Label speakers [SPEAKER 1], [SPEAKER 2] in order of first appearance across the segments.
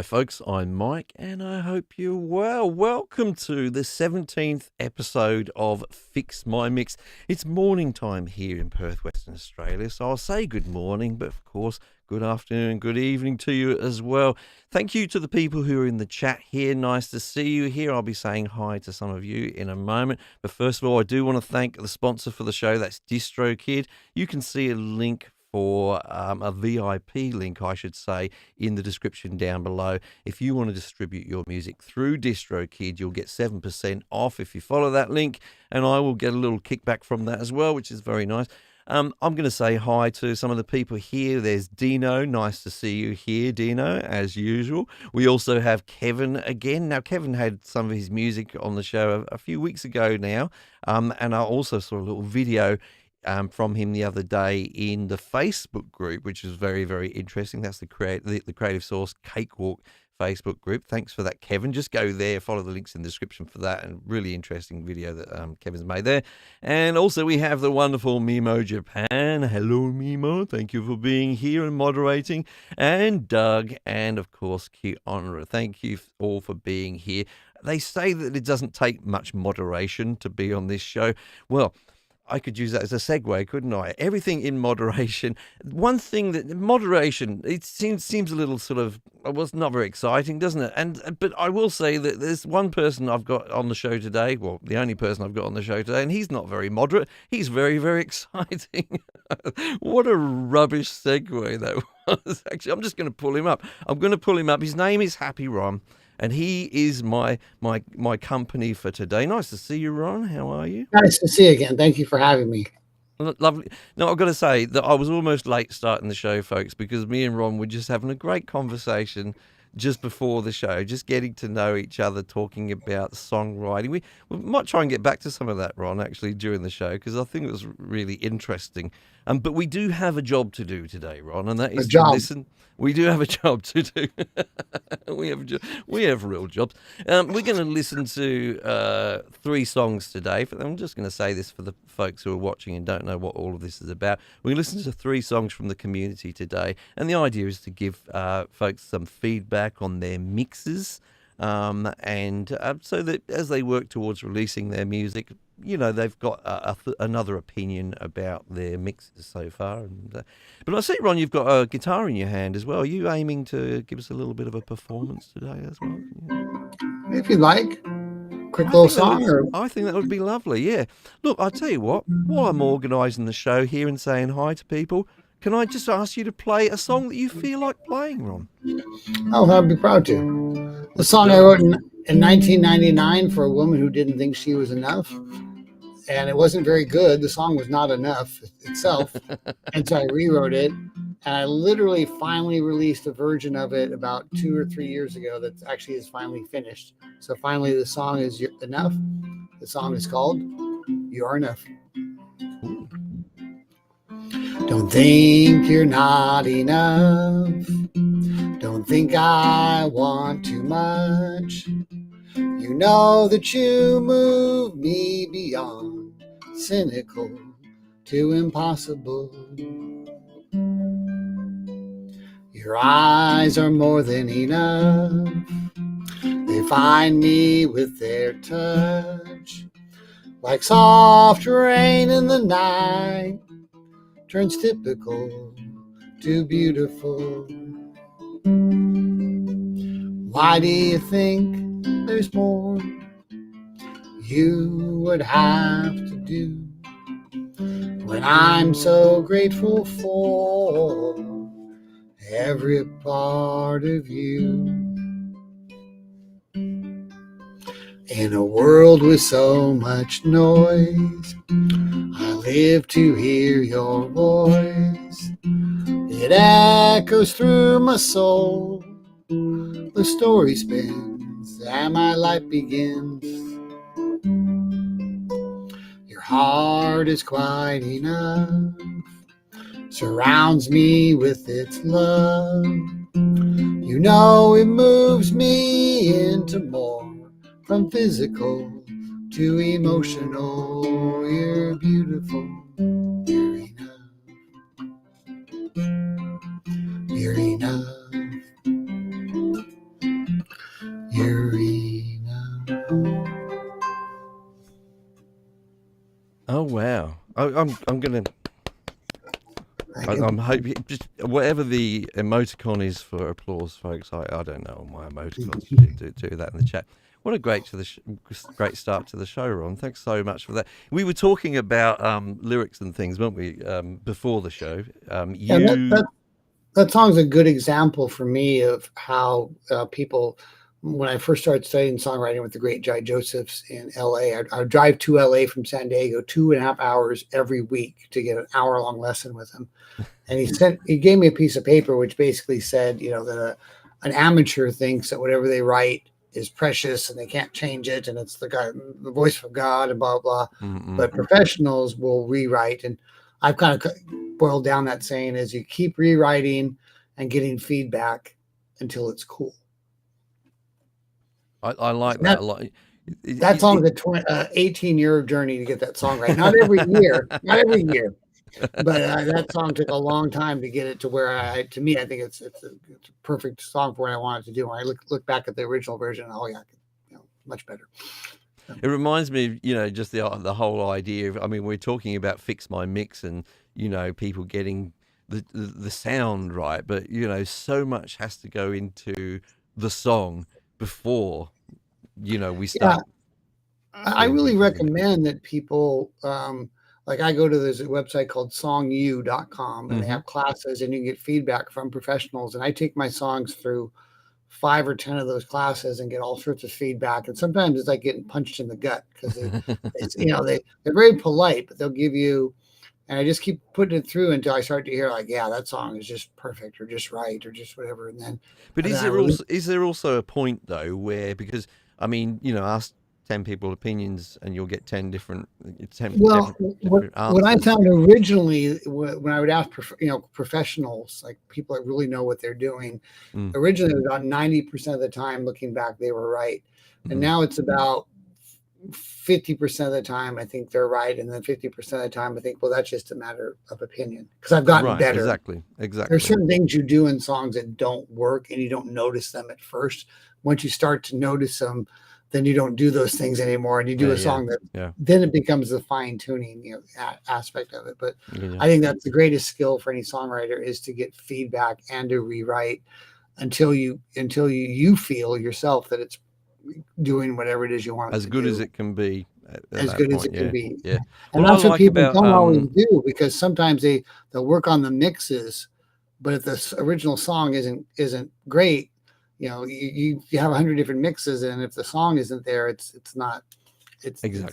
[SPEAKER 1] Hi, folks. I'm Mike, and I hope you're well. Welcome to the 17th episode of Fix My Mix. It's morning time here in Perth, Western Australia, so I'll say good morning, but of course, good afternoon, good evening to you as well. Thank you to the people who are in the chat here. Nice to see you here. I'll be saying hi to some of you in a moment. But first of all, I do want to thank the sponsor for the show. That's DistroKid. You can see a link for a VIP link, I should say, in the description down below. If you want to distribute your music through DistroKid, you'll get 7% off if you follow that link, and I will get a little kickback from that as well, which is very nice. I'm going to say hi to some of the people here. There's Dino. Nice to see you here, Dino, as usual. We also have Kevin again. Now, Kevin had some of his music on the show a few weeks ago now, and I also saw a little video from him the other day in the Facebook group, which is very, very interesting. That's the Creative Source Cakewalk Facebook group. Thanks for that, Kevin. Just go there, follow the links in the description for that, and really interesting video that Kevin's made there. And also we have the wonderful Mimo Japan. Hello, Mimo. Thank you for being here and moderating. And Doug, and of course, Kiara. Thank you all for being here. They say that it doesn't take much moderation to be on this show. Well, I could use that as a segue, couldn't I? Everything in moderation. One thing that moderation, it seems a little sort of, well, it's not very exciting, doesn't it? But I will say that there's one person I've got on the show today, well, the only person I've got on the show today, and he's not very moderate. He's very, very exciting. What a rubbish segue that was. Actually, I'm just going to pull him up. I'm going to pull him up. His name is Happy Ron. And he is my company for today. Nice to see you, Ron. How are you?
[SPEAKER 2] Nice to see you again. Thank you for having me.
[SPEAKER 1] Lovely. Now, I've got to say that I was almost late starting the show, folks, because me and Ron were just having a great conversation just before the show, just getting to know each other, talking about songwriting. We might try and get back to some of that, Ron, actually, during the show, because I think it was really interesting. But we do have a job to do today, Ron, and that is to listen. We do have a job to do. We have real jobs. We're going to listen to 3 songs today. I'm just going to say this for the folks who are watching and don't know what all of this is about. We're going to listen to 3 songs from the community today, and the idea is to give folks some feedback on their mixes, and so that as they work towards releasing their music, you know, they've got another opinion about their mixes so far. But I see, Ron, you've got a guitar in your hand as well. Are you aiming to give us a little bit of a performance today as well? Yeah.
[SPEAKER 2] If you'd like. Quick little song?
[SPEAKER 1] I think that would be lovely, yeah. Look, I'll tell you what, while I'm organising the show here and saying hi to people, can I just ask you to play a song that you feel like playing, Ron?
[SPEAKER 2] Oh, I'd be proud to. The song I wrote in 1999 for a woman who didn't think she was enough. And it wasn't very good. The song was not enough itself. And so I rewrote it. And I literally finally released a version of it about 2 or 3 years ago that actually is finally finished. So finally the song is enough. The song is called You're Enough. Don't think you're not enough. Don't think I want too much. You know that you move me beyond cynical to impossible. Your eyes are more than enough. They find me with their touch. Like soft rain in the night, turns typical to beautiful. Why do you think there's more you would have to do when I'm so grateful for every part of you? In a world with so much noise, I live to hear your voice. It echoes through my soul. The story spins and my life begins. Your heart is quite enough, surrounds me with its love. You know it moves me into more, from physical to emotional. You're beautiful, you're enough, you're enough.
[SPEAKER 1] I'm gonna.
[SPEAKER 2] Thank you.
[SPEAKER 1] I'm hoping just whatever the emoticon is for applause, folks. I don't know my emoticons. Do that in the chat. What a great start to the show, Ron. Thanks so much for that. We were talking about lyrics and things, weren't we, before the show?
[SPEAKER 2] Yeah, that song's a good example for me of how people, when I first started studying songwriting with the great Jai Josephs in LA, I would drive to LA from San Diego 2.5 hours every week to get an hour-long lesson with him. And he gave me a piece of paper which basically said, that an amateur thinks that whatever they write is precious and they can't change it, and it's the voice of God, and blah blah. But professionals will rewrite, and I've kind of boiled down that saying as you keep rewriting and getting feedback until it's cool.
[SPEAKER 1] I like that a lot.
[SPEAKER 2] That song's a 18-year journey to get that song right. Not every year, but that song took a long time to get it to where to me, I think it's a perfect song for what I wanted to do. When I look back at the original version, much better.
[SPEAKER 1] It reminds me of, just the whole idea of, I mean, we're talking about Fix My Mix and, people getting the sound right, but, so much has to go into the song before, we start.
[SPEAKER 2] Yeah, I really recommend that people, like I go to this website called songu.com, and they have classes and you can get feedback from professionals. And I take my songs through 5 or 10 of those classes and get all sorts of feedback. And sometimes it's like getting punched in the gut because they're very polite, but they'll give you, and I just keep putting it through until I start to hear like, yeah, that song is just perfect or just right or just whatever. And then,
[SPEAKER 1] but is there also a point though where, because I mean, ask 10 people opinions and you'll get 10 different different
[SPEAKER 2] what I found originally when I would ask professionals, like people that really know what they're doing, originally about 90% of the time looking back they were right, and now it's about 50% of the time I think they're right, and then 50% of the time I think, well, that's just a matter of opinion because I've gotten better.
[SPEAKER 1] Exactly.
[SPEAKER 2] There's certain things you do in songs that don't work and you don't notice them at first. Once you start to notice them, then you don't do those things anymore, and you do a song that then it becomes the fine tuning aspect of it. But I think that's the greatest skill for any songwriter is to get feedback and to rewrite until you feel yourself that it's doing whatever it is you want.
[SPEAKER 1] As good as it can be.
[SPEAKER 2] As good as it can be.
[SPEAKER 1] Yeah.
[SPEAKER 2] And that's what people don't always do, because sometimes they'll work on the mixes, but if the original song isn't great, you have 100 different mixes, and if the song isn't there, it's not.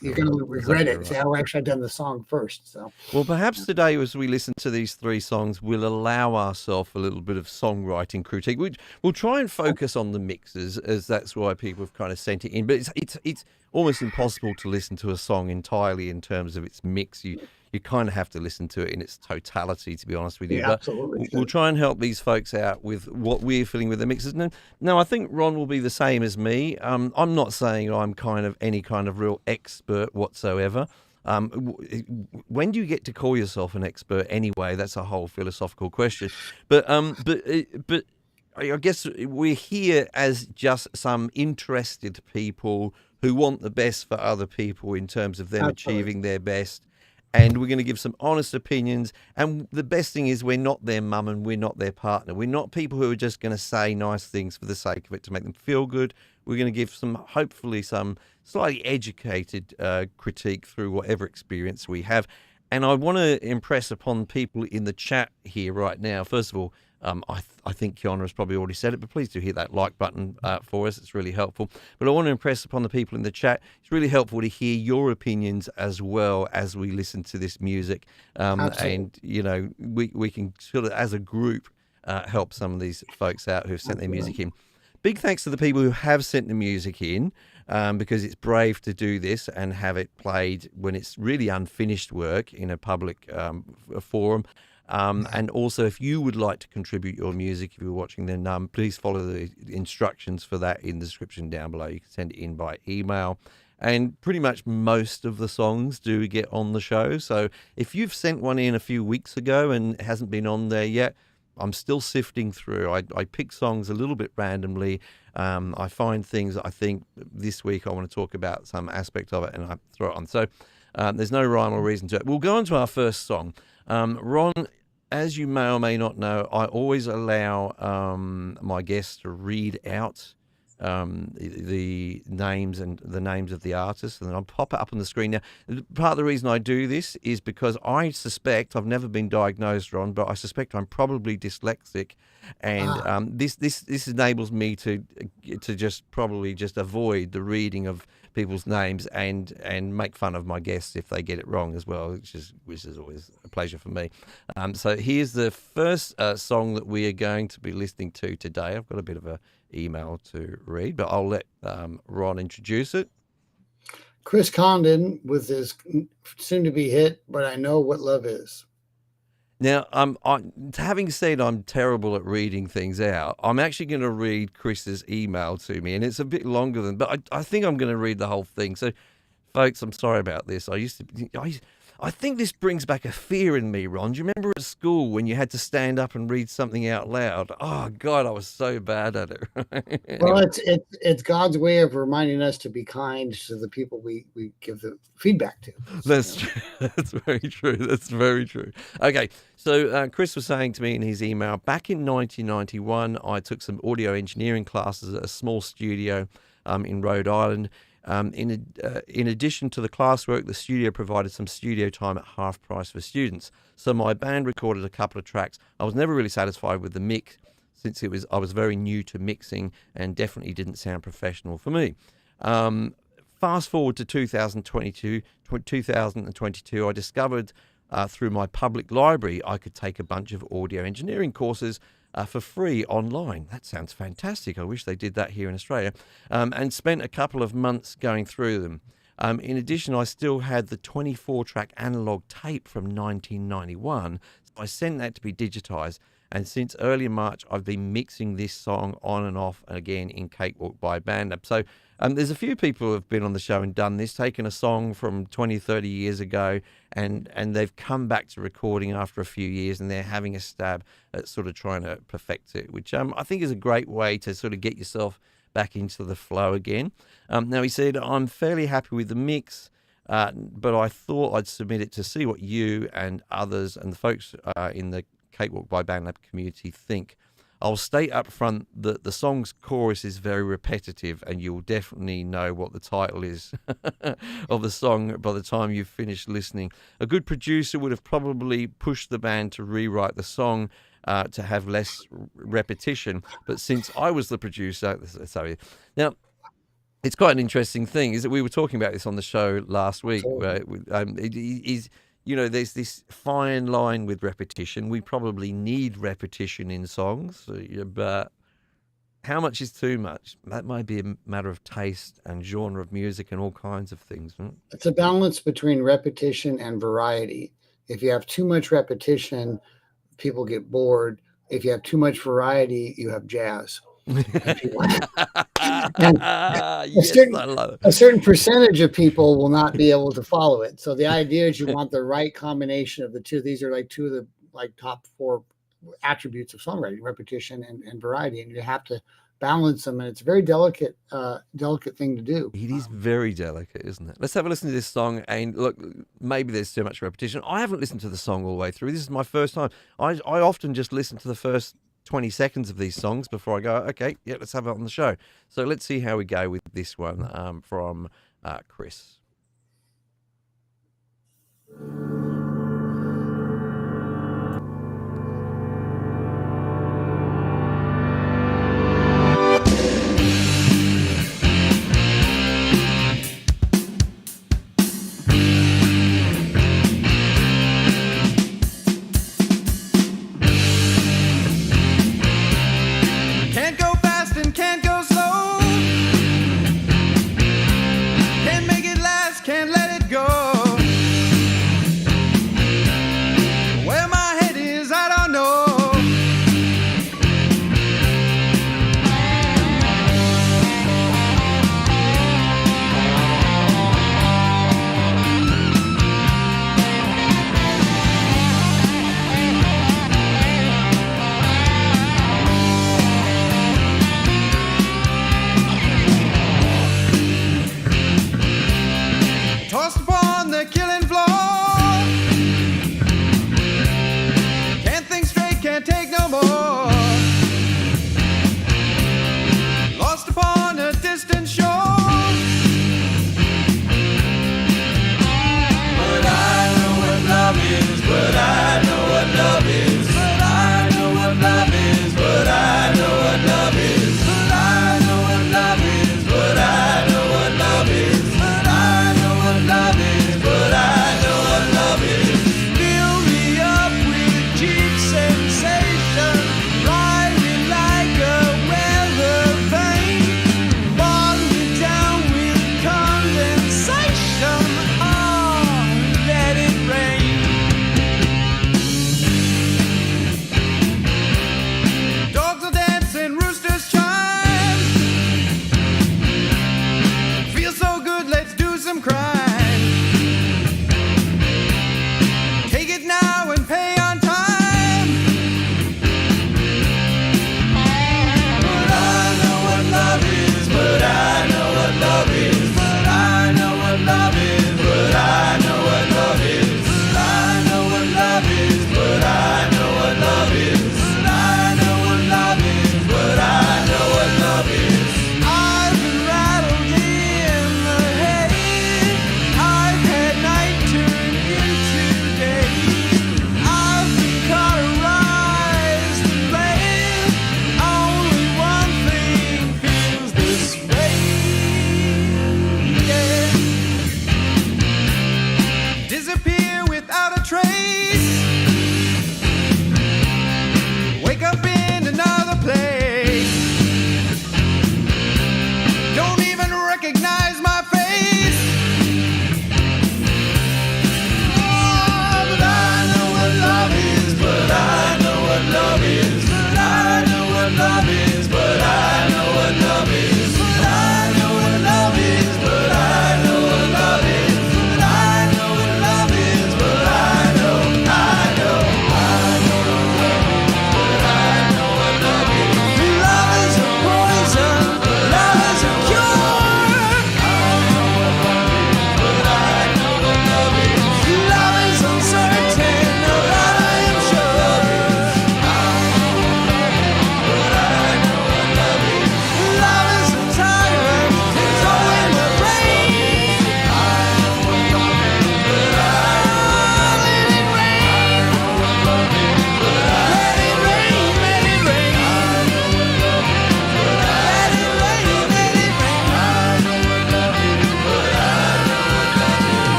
[SPEAKER 2] You're going to regret it. Say, oh, actually, I've done the song first. So,
[SPEAKER 1] well, perhaps today, as we listen to these 3 songs, we'll allow ourselves a little bit of songwriting critique. We'll try and focus on the mixes, as that's why people have kind of sent it in. But it's almost impossible to listen to a song entirely in terms of its mix. You kind of have to listen to it in its totality, to be honest with you.
[SPEAKER 2] Yeah,
[SPEAKER 1] but
[SPEAKER 2] absolutely.
[SPEAKER 1] We'll try and help these folks out with what we're feeling with the mixes. Now, I think Ron will be the same as me. I'm not saying I'm any kind of real expert whatsoever. When do you get to call yourself an expert anyway? That's a whole philosophical question. But I guess we're here as just some interested people who want the best for other people in terms of them achieving their best. And we're going to give some honest opinions. And the best thing is we're not their mum and we're not their partner. We're not people who are just going to say nice things for the sake of it to make them feel good. We're going to give hopefully some slightly educated critique through whatever experience we have. And I want to impress upon people in the chat here right now. First of all, I think Kiana has probably already said it, but please do hit that like button for us. It's really helpful. But I want to impress upon the people in the chat. It's really helpful to hear your opinions as well as we listen to this music. And, we can sort of, as a group, help some of these folks out who've sent their music in. Big thanks to the people who have sent the music in, because it's brave to do this and have it played when it's really unfinished work in a public forum. And also, if you would like to contribute your music, if you're watching, then please follow the instructions for that in the description down below. You can send it in by email. And pretty much most of the songs do get on the show. So if you've sent one in a few weeks ago and it hasn't been on there yet, I'm still sifting through. I pick songs a little bit randomly. I find things that I think this week I want to talk about some aspect of it, and I throw it on. So There's no rhyme or reason to it. We'll go on to our first song. Ron, as you may or may not know, I always allow my guests to read out the names and the names of the artists, and then I'll pop it up on the screen. Now, part of the reason I do this is because I suspect, I've never been diagnosed, Ron, but I suspect I'm probably dyslexic, and this enables me to just probably just avoid the reading of people's names and make fun of my guests if they get it wrong as well, which is always a pleasure for me. So here's the first song that we are going to be listening to today. I've got a bit of a email to read, but I'll let Ron introduce it.
[SPEAKER 2] Chris Condon with his soon-to-be hit, But I Know What Love Is.
[SPEAKER 1] Now, having said I'm terrible at reading things out, I'm actually going to read Chris's email to me, and it's a bit longer than, but I think I'm going to read the whole thing. So, folks, I'm sorry about this. I think this brings back a fear in me, Ron. Do you remember at school when you had to stand up and read something out loud? Oh, God, I was so bad at it.
[SPEAKER 2] Well, it's God's way of reminding us to be kind to the people we give the feedback to.
[SPEAKER 1] That's true. That's very true. That's very true. Okay, so Chris was saying to me in his email, back in 1991, I took some audio engineering classes at a small studio in Rhode Island. In addition to the classwork, the studio provided some studio time at half price for students. So my band recorded a couple of tracks. I was never really satisfied with the mix since I was very new to mixing and definitely didn't sound professional for me. Fast forward to 2022, I discovered through my public library I could take a bunch of audio engineering courses for free online. That sounds fantastic. I wish they did that here in Australia. And spent a couple of months going through them. In addition, I still had the 24-track analog tape from 1991. So I sent that to be digitized. And since early March, I've been mixing this song on and off again in Cakewalk by Bandab. So there's a few people who have been on the show and done this, taken a song from 20, 30 years ago, and they've come back to recording after a few years, and they're having a stab at sort of trying to perfect it, which I think is a great way to sort of get yourself back into the flow again. Now, he said, I'm fairly happy with the mix, but I thought I'd submit it to see what you and others and the folks in the Cakewalk by Bandab community think. I'll state up front that the song's chorus is very repetitive, and you'll definitely know what the title is of the song by the time you've finished listening. A good producer would have probably pushed the band to rewrite the song to have less repetition, but since I was the producer, sorry. Now, it's quite an interesting thing, is that we were talking about this on the show last week. There's this fine line with repetition. We probably need repetition in songs, but how much is too much? That might be a matter of taste and genre of music and all kinds of things. Right?
[SPEAKER 2] It's a balance between repetition and variety. If you have too much repetition, people get bored. If you have too much variety, you have jazz. A certain percentage of people will not be able to follow it. So the idea is you want the right combination of the two. These are like two of the top four attributes of songwriting: repetition and variety, and you have to balance them. And it's a very delicate thing to do.
[SPEAKER 1] It is very delicate, isn't it? Let's have a listen to this song. And look, maybe there's too much repetition. I haven't listened to the song all the way through. This is my first time. I often just listen to the first 20 seconds of these songs before I go, okay, yeah, let's have it on the show. So let's see how we go with this one from Chris.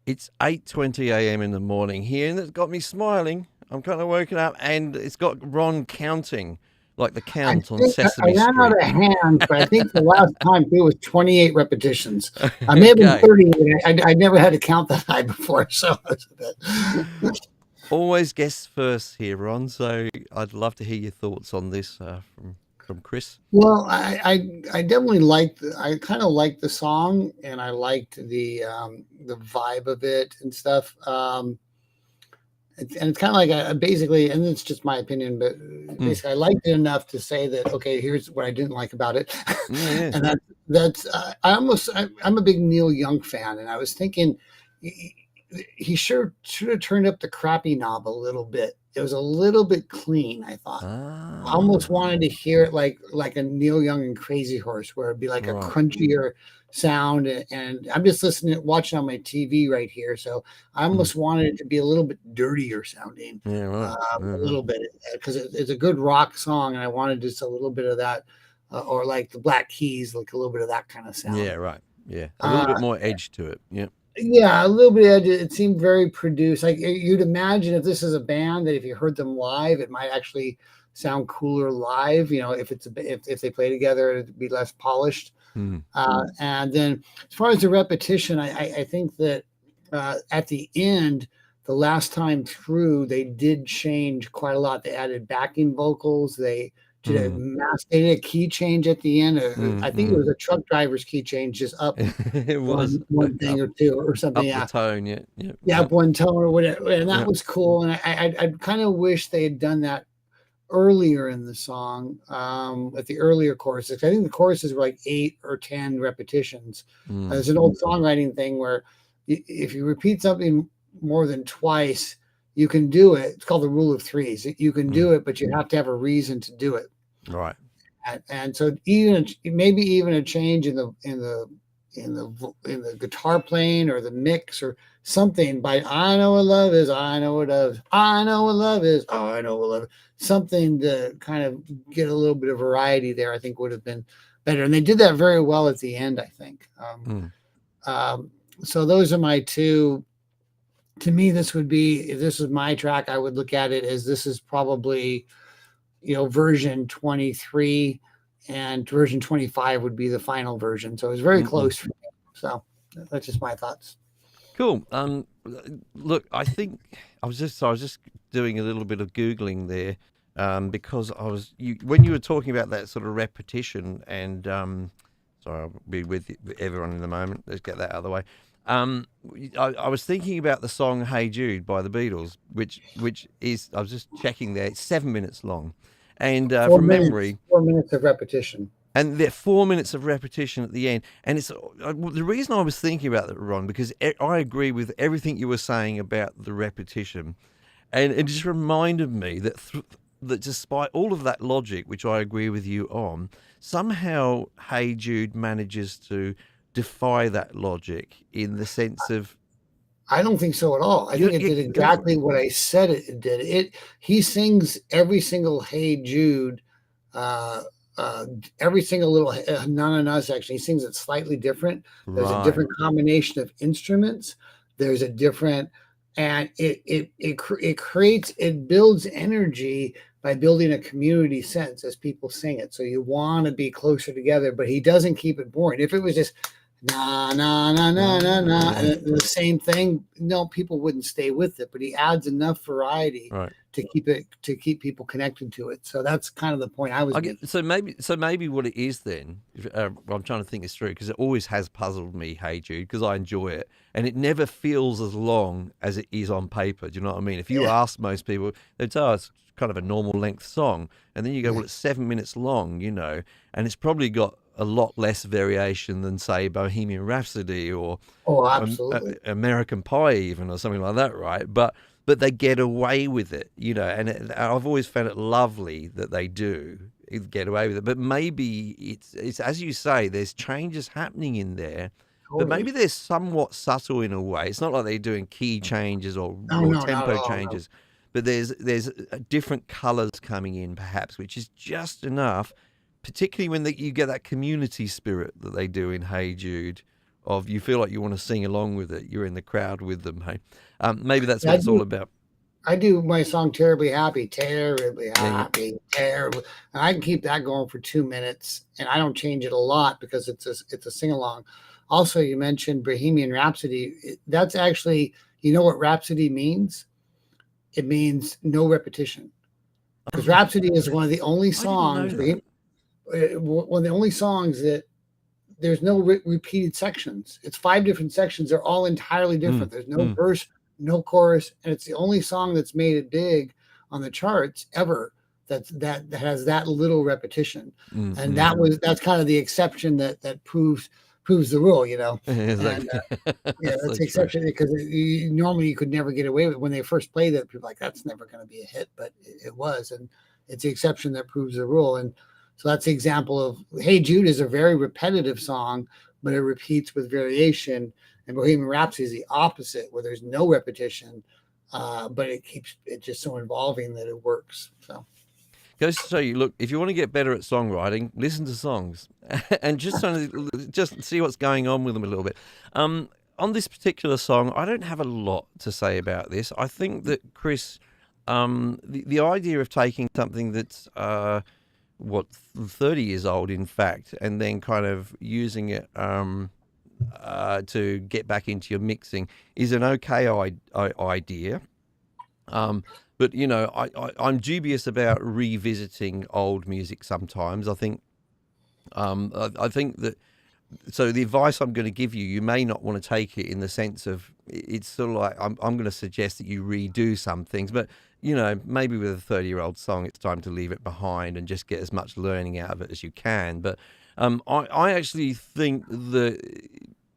[SPEAKER 1] It's 8:20 a.m. in the morning here, and it's got me smiling. I'm kind of woken up, and it's got Ron counting, like the
[SPEAKER 2] I
[SPEAKER 1] count on
[SPEAKER 2] think I
[SPEAKER 1] Sesame
[SPEAKER 2] ran out
[SPEAKER 1] Street.
[SPEAKER 2] of hands, but I think the last time it was 28 repetitions. I may have been
[SPEAKER 1] Okay.
[SPEAKER 2] 30. I never had to count that high before, so it's a bit.
[SPEAKER 1] Always guests first here, Ron. So I'd love to hear your thoughts on this from Chris.
[SPEAKER 2] Well, I definitely liked. I kind of liked the song, and I liked the vibe of it and stuff. And it's kind of like basically, and it's just my opinion, but basically, I liked it enough to say that okay, here's what I didn't like about it,
[SPEAKER 1] Yeah.
[SPEAKER 2] and that's I'm a big Neil Young fan, and I was thinking he sure should have turned up the crappy knob a little bit. It was a little bit clean, I thought. I almost wanted to hear it like a Neil Young and Crazy Horse, where it'd be like a
[SPEAKER 1] Right.
[SPEAKER 2] crunchier sound. And I'm just watching on my TV right here, so I almost wanted it to be a little bit dirtier sounding,
[SPEAKER 1] Yeah, right.
[SPEAKER 2] a little bit, because it's a good rock song, and I wanted just a little bit of that, or like the Black Keys, like a little bit of that kind of sound.
[SPEAKER 1] Yeah, right. Yeah, a little bit more edge to it. Yeah.
[SPEAKER 2] Yeah, a little bit. It seemed very produced. Like you'd imagine if this is a band that if you heard them live, it might actually sound cooler live. You know, if if they play together, it'd be less polished. And then as far as the repetition, I think that at the end, the last time through, they did change quite a lot. They added backing vocals. They did they did a key change at the end. I think it was a truck driver's key change, just up
[SPEAKER 1] It was
[SPEAKER 2] one thing
[SPEAKER 1] up,
[SPEAKER 2] or two or something.
[SPEAKER 1] up
[SPEAKER 2] Yeah.
[SPEAKER 1] the tone. Yeah,
[SPEAKER 2] Yeah, up one tone or whatever. And that
[SPEAKER 1] Yeah.
[SPEAKER 2] was cool. And I kind of wish they had done that earlier in the song, at the earlier choruses. I think the choruses were like 8 or 10 repetitions. There's an old songwriting thing where if you repeat something more than twice, you can do it. It's called the rule of threes. You can do it, but you have to have a reason to do it.
[SPEAKER 1] Right.
[SPEAKER 2] And so maybe even a change in the guitar playing or the mix or something by I know what love is, I know what love is, I know what love is, oh, I know what love is. Something to kind of get a little bit of variety there, I think would have been better. And they did that very well at the end, I think. So those are my two. To me, this would be, if this was my track, I would look at it as this is probably, version 23, and version 25 would be the final version. So it's very close for me. So that's just my thoughts.
[SPEAKER 1] Cool. Look, I think I was just doing a little bit of Googling there, because when you were talking about that sort of repetition, and sorry, I'll be with everyone in a moment. Let's get that out of the way. I was thinking about the song "Hey Jude" by the Beatles, which is, I was just checking there, it's 7 minutes long, and from memory,
[SPEAKER 2] 4 minutes of repetition.
[SPEAKER 1] And there are 4 minutes of repetition at the end. And it's the reason I was thinking about that, Ron, because I agree with everything you were saying about the repetition. And it just reminded me that that despite all of that logic, which I agree with you on, somehow Hey Jude manages to defy that logic in the sense of...
[SPEAKER 2] I don't think so at all. I think it did exactly what I said it did. He sings every single Hey Jude, every single little None on Us, actually. He sings it slightly different. There's a different combination of instruments. There's a different, and it builds energy by building a community sense as people sing it. So you want to be closer together, but he doesn't keep it boring. If it was just na na na na na na and the same thing, no, people wouldn't stay with it. But he adds enough variety to keep people connected to it. So that's kind of the point I was making.
[SPEAKER 1] So maybe what it is then, I'm trying to think this through, because it always has puzzled me, Hey Jude, because I enjoy it, and it never feels as long as it is on paper. Do you know what I mean? If you ask most people, they'd say, oh, it's kind of a normal length song, and then you go, well, it's 7 minutes long, and it's probably got a lot less variation than, say, Bohemian Rhapsody or American Pie even, or something like that, right? But they get away with it, and I've always found it lovely that they do get away with it. But maybe it's as you say, there's changes happening in there, but maybe they're somewhat subtle in a way. It's not like they're doing key changes or tempo changes, but there's different colors coming in, perhaps, which is just enough, particularly when you get that community spirit that they do in Hey Jude, of you feel like you want to sing along with it. You're in the crowd with them. Hey, maybe that's
[SPEAKER 2] Yeah,
[SPEAKER 1] what it's all about.
[SPEAKER 2] I do my song terribly
[SPEAKER 1] Yeah, yeah.
[SPEAKER 2] happy, terribly, and I can keep that going for 2 minutes, and I don't change it a lot because it's a sing along. Also, you mentioned Bohemian Rhapsody. That's actually, you know what Rhapsody means? It means no repetition, because
[SPEAKER 1] Oh,
[SPEAKER 2] Rhapsody is one of the only
[SPEAKER 1] I didn't know
[SPEAKER 2] songs,
[SPEAKER 1] that.
[SPEAKER 2] one of the only songs that there's no repeated sections. It's 5 different sections. They're all entirely
[SPEAKER 1] Mm,
[SPEAKER 2] different. There's no
[SPEAKER 1] mm,
[SPEAKER 2] verse, no chorus, and it's the only song that's made it big on the charts ever. That has that little repetition,
[SPEAKER 1] mm,
[SPEAKER 2] and
[SPEAKER 1] mm.
[SPEAKER 2] that's kind of the exception that proves the rule, you know. And
[SPEAKER 1] Exactly.
[SPEAKER 2] yeah,
[SPEAKER 1] That's
[SPEAKER 2] that's
[SPEAKER 1] so
[SPEAKER 2] the
[SPEAKER 1] true.
[SPEAKER 2] exception because normally you could never get away with it. When they first played it. People were like, that's never going to be a hit, but it was, and it's the exception that proves the rule. And so that's the example of "Hey Jude" is a very repetitive song, but it repeats with variation. And "Bohemian Rhapsody" is the opposite, where there's no repetition, but it keeps it just so involving that it works. So
[SPEAKER 1] Goes to show you, look, if you want to get better at songwriting, listen to songs and just see what's going on with them a little bit. On this particular song, I don't have a lot to say about this. I think that Chris, the idea of taking something that's 30 years old, in fact, and then kind of using it to get back into your mixing is an okay idea. But I'm dubious about revisiting old music sometimes. I think that, so the advice I'm going to give you, you may not want to take it in the sense of it's sort of like I'm going to suggest that you redo some things, but maybe with a 30-year-old song, it's time to leave it behind and just get as much learning out of it as you can. But I actually think that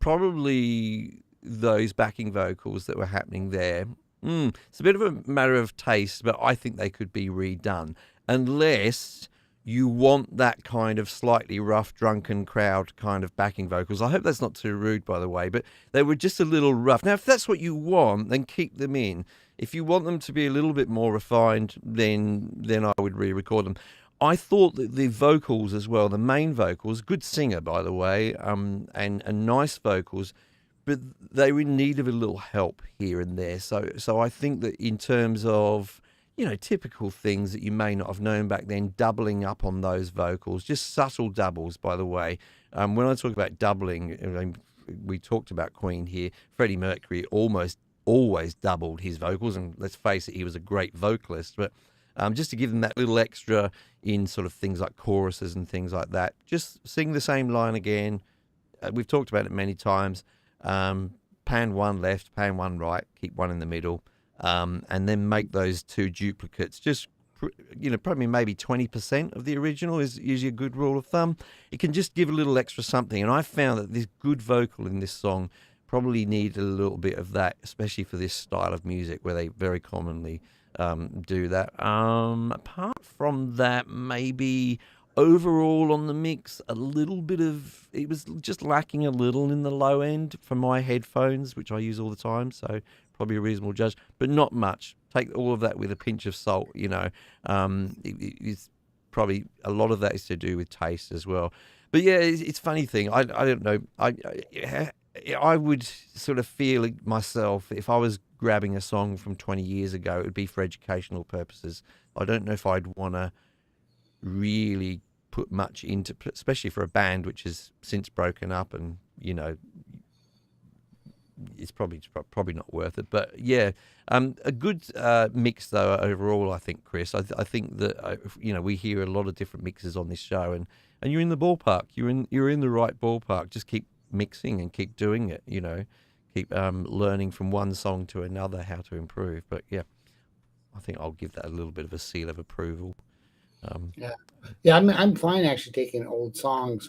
[SPEAKER 1] probably those backing vocals that were happening there, it's a bit of a matter of taste, but I think they could be redone unless you want that kind of slightly rough, drunken crowd kind of backing vocals. I hope that's not too rude, by the way, but they were just a little rough. Now, if that's what you want, then keep them in. If you want them to be a little bit more refined, then I would re-record them. I thought that the vocals as well, the main vocals, good singer, by the way, and nice vocals, but they were in need of a little help here and there. So I think that in terms of typical things that you may not have known back then, doubling up on those vocals, just subtle doubles, by the way. When I talk about doubling, I mean, we talked about Queen here. Freddie Mercury almost always doubled his vocals, and let's face it, he was a great vocalist. But just to give them that little extra in sort of things like choruses and things like that, just sing the same line again. We've talked about it many times. Pan one left, pan one right, keep one in the middle. And then make those two duplicates. Just probably maybe 20% of the original is usually a good rule of thumb. It can just give a little extra something. And I found that this good vocal in this song probably needed a little bit of that, especially for this style of music where they very commonly do that. Apart from that, maybe overall on the mix, a little bit of it was just lacking a little in the low end for my headphones, which I use all the time. So probably a reasonable judge, but not much. Take all of that with a pinch of salt. It's probably a lot of that is to do with taste as well. But yeah, it's a funny thing. I don't know. I would sort of feel myself if I was grabbing a song from 20 years ago, it would be for educational purposes. I don't know if I'd want to really put much into, especially for a band which has since broken up, and it's probably not worth it. But yeah, a good mix though overall. I think, Chris. I think that we hear a lot of different mixes on this show, and you're in the ballpark. You're in the right ballpark. Just keep mixing and keep doing it. Keep learning from one song to another how to improve. But yeah, I think I'll give that a little bit of a seal of approval.
[SPEAKER 2] yeah, yeah, I'm fine actually taking old songs.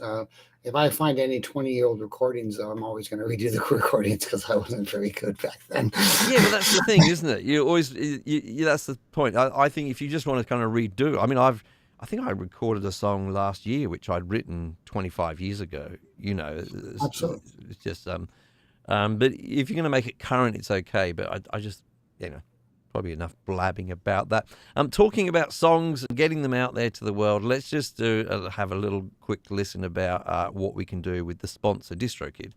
[SPEAKER 2] If I find any 20-year-old recordings, though, I'm always going to redo the recordings because I wasn't very good back then.
[SPEAKER 1] Yeah, but that's the thing, isn't it? You always, that's the point. I think if you just want to kind of redo, I mean, I think I recorded a song last year which I'd written 25 years ago.
[SPEAKER 2] Absolutely.
[SPEAKER 1] It's just, but if you're going to make it current, it's okay. But I just, probably enough blabbing about that. Talking about songs and getting them out there to the world, let's just have a little quick listen about what we can do with the sponsor, DistroKid.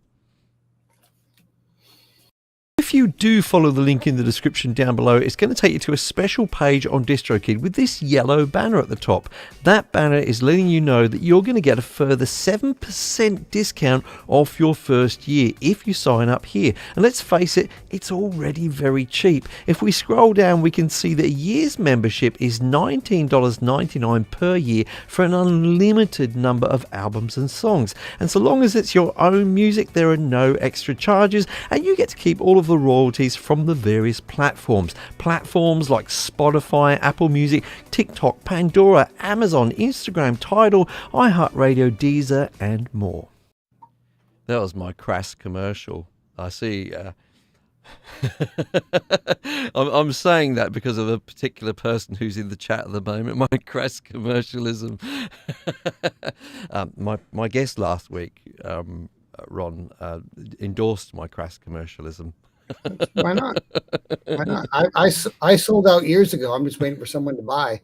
[SPEAKER 1] if you do follow the link in the description down below, it's going to take you to a special page on DistroKid with this yellow banner at the top. That banner is letting you know that you're going to get a further 7% discount off your first year if you sign up here. And let's face it, it's already very cheap. If we scroll down, we can see that a year's membership is $19.99 per year for an unlimited number of albums and songs. And so long as it's your own music, there are no extra charges, and you get to keep all of the royalties from the various platforms. Platforms like Spotify, Apple Music, TikTok, Pandora, Amazon, Instagram, Tidal, iHeartRadio, Deezer, and more. That was my crass commercial. I see. I'm saying that because of a particular person who's in the chat at the moment. My crass commercialism. My guest last week, Ron, endorsed my crass commercialism.
[SPEAKER 2] Why not? Why not? I sold out years ago. I'm just waiting for someone to buy.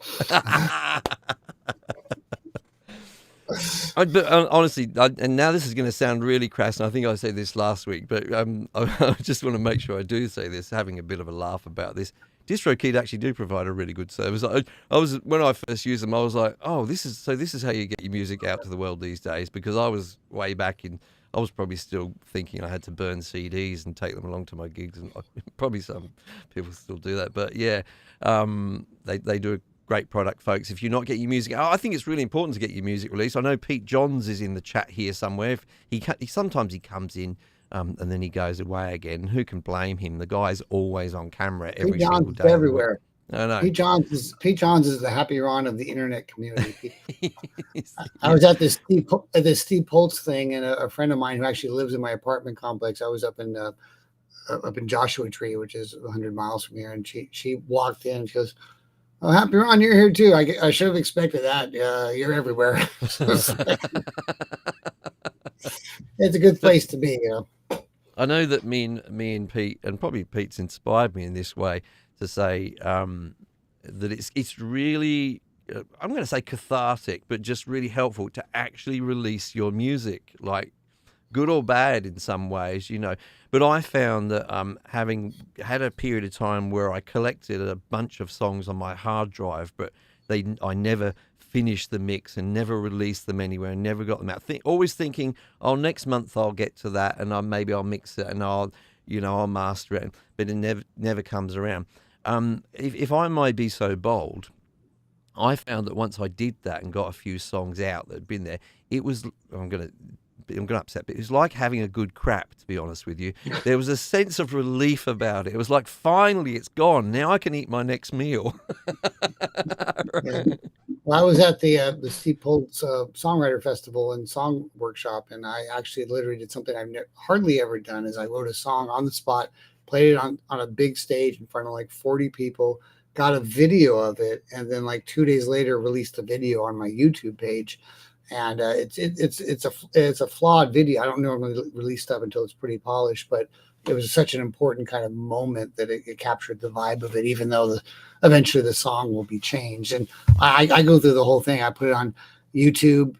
[SPEAKER 1] But honestly, and now this is going to sound really crass, and I think I said this last week, but I just want to make sure I do say this, having a bit of a laugh about this. DistroKid actually do provide a really good service. I was, when I first used them, I was like, oh, this is how you get your music out to the world these days, because I was way back in, I was probably still thinking I had to burn CDs and take them along to my gigs, and probably some people still do that. But yeah, they do a great product, folks. If you're not getting your music out, I think it's really important to get your music released. I know Pete Johns is in the chat here somewhere. Sometimes he comes in and then he goes away again. Who can blame him? The guy's always on camera every single day.
[SPEAKER 2] Everywhere.
[SPEAKER 1] I know.
[SPEAKER 2] Pete Johns is the happy Ron of the internet community. I was at this Steve Poltz thing, and a friend of mine who actually lives in my apartment complex. I was up in Joshua Tree, which is 100 miles from here, and she walked in and she goes, "Oh, happy Ron, you're here too. I should have expected that. You're everywhere." It's a good place to be, you know.
[SPEAKER 1] I know that me and Pete, and probably Pete's inspired me in this way to say that it's really, I'm going to say cathartic, but just really helpful to actually release your music, like good or bad in some ways, you know. But I found that having had a period of time where I collected a bunch of songs on my hard drive, but I never finished the mix and never released them anywhere and never got them out. Always thinking, oh, next month I'll get to that, and maybe I'll mix it and I'll master it, but it never comes around. If I might be so bold, I found that once I did that and got a few songs out that had been there, it was, I'm gonna upset, but it was like having a good crap, to be honest with you. There was a sense of relief about it. It was like, finally, it's gone. Now I can eat my next meal.
[SPEAKER 2] Yeah. Well, I was at the Steve Poltz Songwriter Festival and Song Workshop, and I actually literally did something I've hardly ever done. Is I wrote a song on the spot, played it on a big stage in front of like 40 people, got a video of it, and then like 2 days later released a video on my YouTube page. And it's a flawed video. I don't normally release stuff until it's pretty polished, but it was such an important kind of moment that it captured the vibe of it, even though eventually the song will be changed. And I go through the whole thing. I put it on YouTube,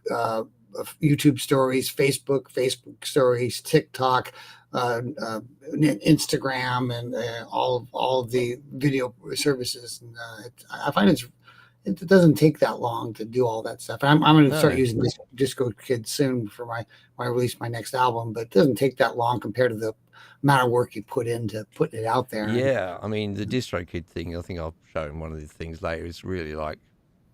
[SPEAKER 2] YouTube stories, Facebook stories, TikTok, Instagram, and all of the video services. And I find it doesn't take that long to do all that stuff. I'm going to start using DistroKid soon for when I release my next album, but it doesn't take that long compared to the amount of work you put into putting it out there.
[SPEAKER 1] Yeah, I mean, the DistroKid thing, I think I'll show him one of the things later, is really like,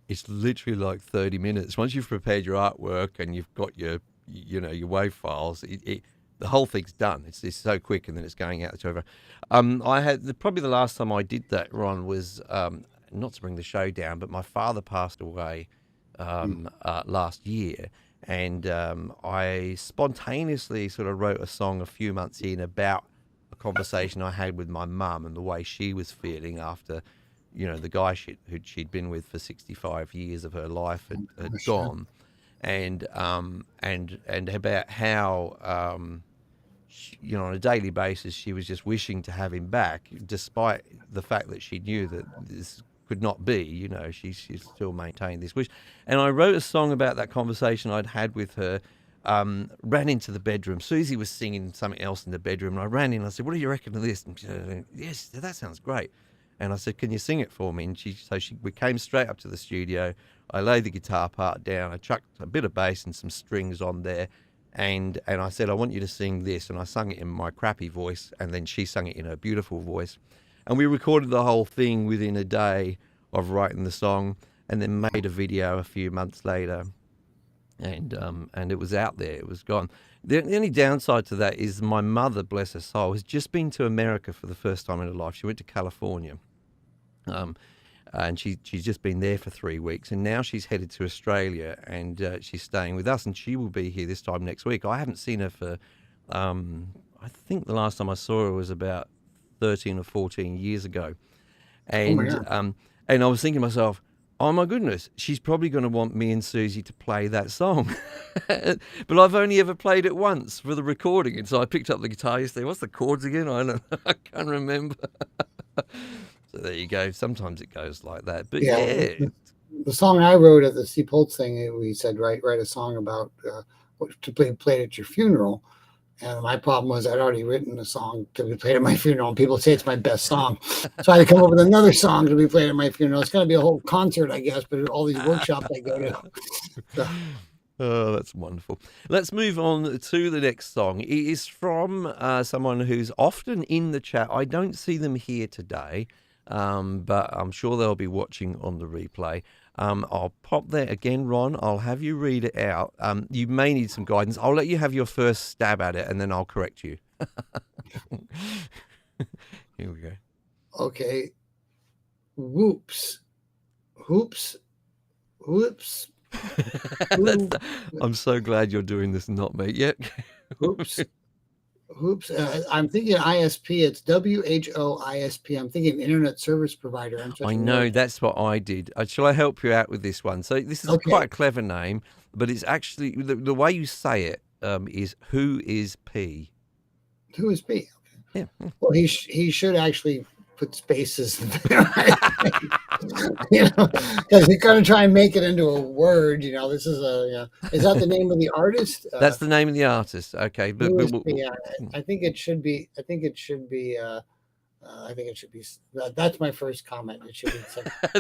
[SPEAKER 1] it's literally like 30 minutes. Once you've prepared your artwork and you've got your WAV files, the whole thing's done. It's so quick, and then it's going out to everyone. I had probably the last time I did that, Ron, was not to bring the show down, but my father passed away last year, and I spontaneously sort of wrote a song a few months in about a conversation I had with my mum and the way she was feeling after, the guy she'd been with for 65 years of her life had gone, and about how on a daily basis she was just wishing to have him back, despite the fact that she knew that this could not be. She still maintained this wish. And I wrote a song about that conversation I'd had with her ran into the bedroom. Susie was singing something else in the bedroom, and I ran in and I said, "What do you reckon of this?" And she said, "Yes, that sounds great." And I said, "Can you sing it for me?" And we came straight up to the studio. I laid the guitar part down. I chucked a bit of bass and some strings on there. And I said, "I want you to sing this." And I sung it in my crappy voice. And then she sung it in her beautiful voice. And we recorded the whole thing within a day of writing the song, and then made a video a few months later. And it was out there. It was gone. The only downside to that is my mother, bless her soul, has just been to America for the first time in her life. She went to California. And she's just been there for 3 weeks, and now she's headed to Australia, and she's staying with us, and she will be here this time next week. I haven't seen her for, I think the last time I saw her was about 13 or 14 years ago. And and I was thinking to myself, oh my goodness, she's probably going to want me and Susie to play that song. But I've only ever played it once for the recording, and so I picked up the guitar yesterday. What's the chords again? I can't remember. So there you go. Sometimes it goes like that. But yeah.
[SPEAKER 2] The song I wrote at the Steve Holtz thing, we said, write a song about what to be played at your funeral. And my problem was I'd already written a song to be played at my funeral, and people say it's my best song. So I had to come up with another song to be played at my funeral. It's going to be a whole concert, I guess, but all these workshops I go to. So.
[SPEAKER 1] Oh, that's wonderful. Let's move on to the next song. It is from someone who's often in the chat. I don't see them here today, but I'm sure they'll be watching on the replay. I'll pop there again, Ron. I'll have you read it out. You may need some guidance. I'll let you have your first stab at it, and then I'll correct you. Here we go.
[SPEAKER 2] Okay. Whoops. Hoops. Whoops.
[SPEAKER 1] I'm so glad you're doing this, not me. Yep.
[SPEAKER 2] Oops. I'm thinking ISP. It's WHOISP. I'm thinking internet service provider.
[SPEAKER 1] I know, that's what I did. Shall I help you out with this one? So this is quite a clever name, but it's actually the way you say it is Who is P?
[SPEAKER 2] Who is P?
[SPEAKER 1] Okay. Yeah.
[SPEAKER 2] Well, he should actually put spaces there. Because he's going to try and make it into a word. This is is that the name of the artist?
[SPEAKER 1] That's the name of the artist. Okay, but
[SPEAKER 2] I think it should be. That's my first comment. It should be.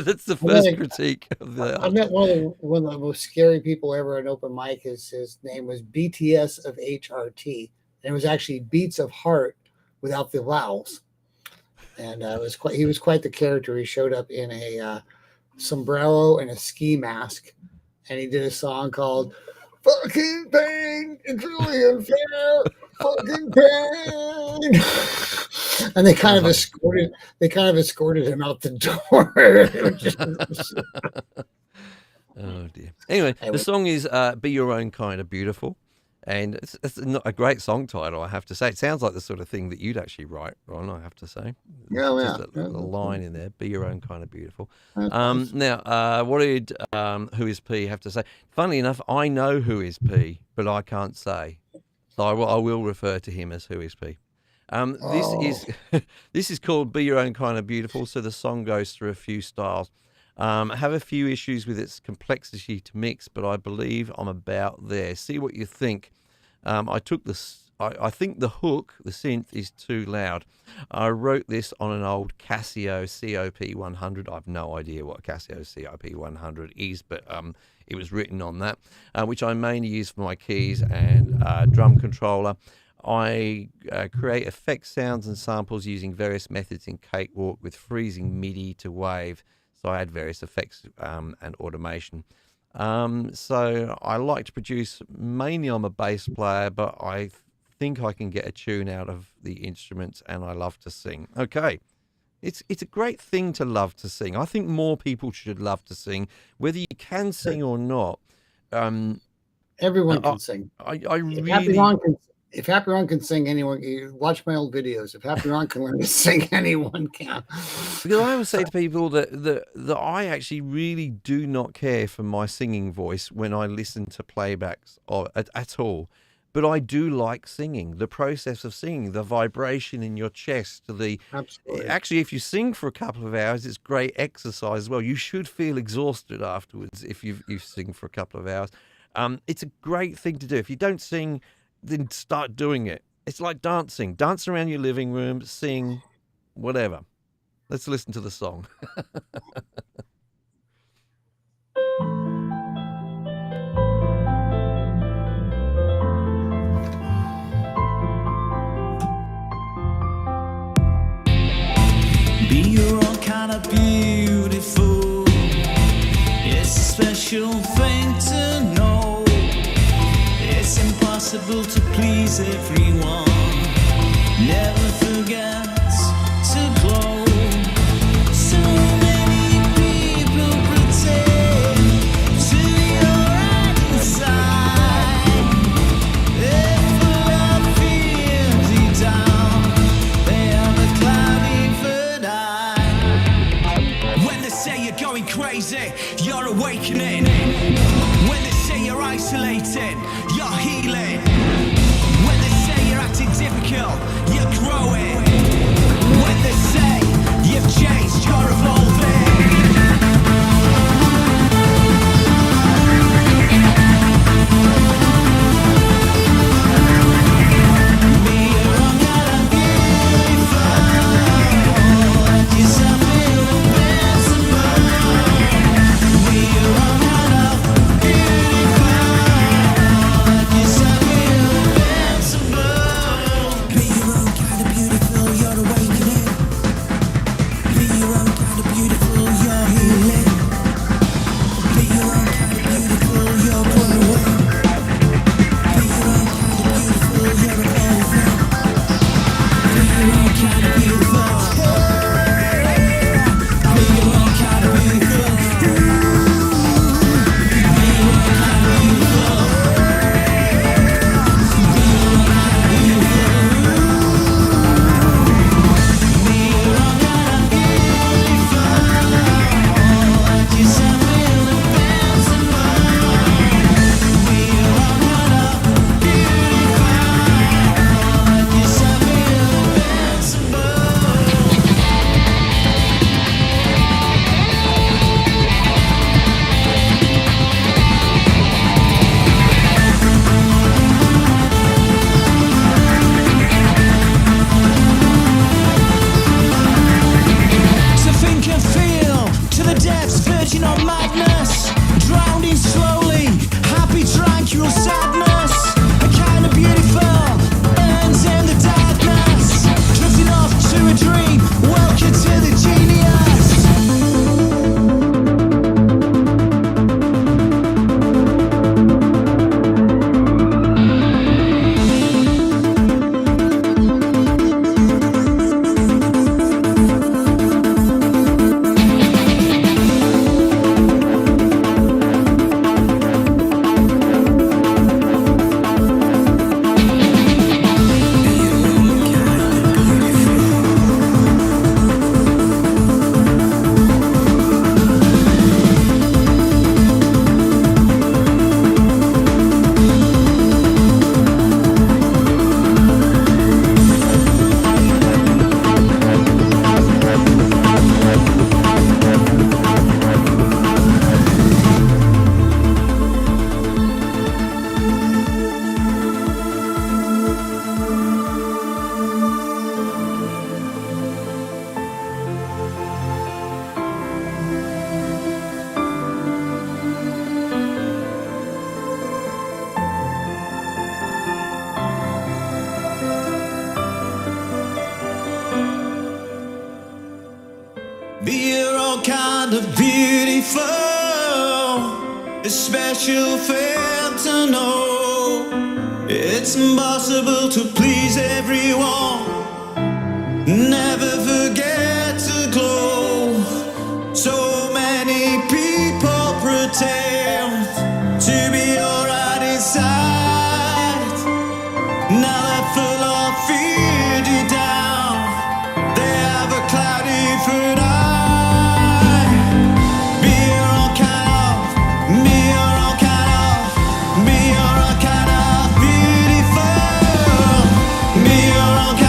[SPEAKER 1] That's the first critique of the.
[SPEAKER 2] I met one of the most scary people ever at an open mic. His name was BTS of HRT, and it was actually Beats of Heart without the vowels. And he was quite the character. He showed up in a sombrero and a ski mask, and he did a song called "Fucking Pain It's Really Unfair." Fucking pain. And they kind of escorted him out the door.
[SPEAKER 1] Oh dear. Anyway, the song is "Be Your Own Kind of Beautiful." And it's not a great song title, I have to say. It sounds like the sort of thing that you'd actually write, Ron, I have to say. Just a line in there, be your own kind of beautiful. Now, what did Who is P have to say? Funnily enough, I know Who is P, but I can't say. So I will refer to him as Who is P. This is called Be Your Own Kind of Beautiful, so the song goes through a few styles. I have a few issues with its complexity to mix, but I believe I'm about there. See what you think. I think the hook, the synth, is too loud. I wrote this on an old Casio COP100. I've no idea what a Casio COP100 is, but it was written on that, which I mainly use for my keys and drum controller. I create effect sounds and samples using various methods in Cakewalk with freezing MIDI to wave. So I add various effects and automation. So I like to produce, mainly I'm a bass player, but I think I can get a tune out of the instruments, and I love to sing. Okay, it's a great thing to love to sing. I think more people should love to sing, whether you can sing or not.
[SPEAKER 2] Everyone can sing. If Happy Ron can sing, anyone. You watch my old videos. If Happy Ron can learn to sing, anyone can.
[SPEAKER 1] Because I always say to people that I actually really do not care for my singing voice when I listen to playbacks at all. But I do like singing. The process of singing, the vibration in your chest, actually, if you sing for a couple of hours, it's great exercise as well. You should feel exhausted afterwards if you sing for a couple of hours. It's a great thing to do. If you don't sing, then start doing it. It's like dancing. Dance around your living room, sing, whatever. Let's listen to the song.
[SPEAKER 3] Be your own kind of beautiful. It's a special thing to know. It's impossible to please everyone. Never forget to glow. So many people pretend to your right inside. They're full of fear deep down. They have a cloudy third eye. When they say you're going crazy, you're awakening. When they say you're isolating, you're healing. When they say you're acting difficult, you're growing. When they say you've changed, you're evolving. Be your own kind of beautiful. Let yourself feel invincible. Be your own kind of beautiful. Let yourself feel invincible. Be your own kind of beautiful, you're awakening. Be your own kind of beautiful, you're healing. Be your own kind of beautiful, you're growing. Be your own kind of beautiful, you're evolving. Be your own kind of beautiful. Be your own kind of beautiful. Be your own kind of beautiful. Be your own kind of beautiful. Be your own kind of beautiful. Let yourself feel invincible. Be your own kind of beautiful. Let yourself feel invincible. To think and feel to the depths, verging on madness, drowning slowly, happy, tranquil sadness. A kind of beautiful burns in the darkness, drifting off to a dream. Welcome to the genius. Be your own kind of beautiful. A special thing to know. It's impossible to please everyone. Never forget to glow. So many people pretend to be alright inside. Now they're full of fear deep down. They have a cloudy third eye. Be your own kind of, be your own kind of, be your own kind of beautiful. Be your own kind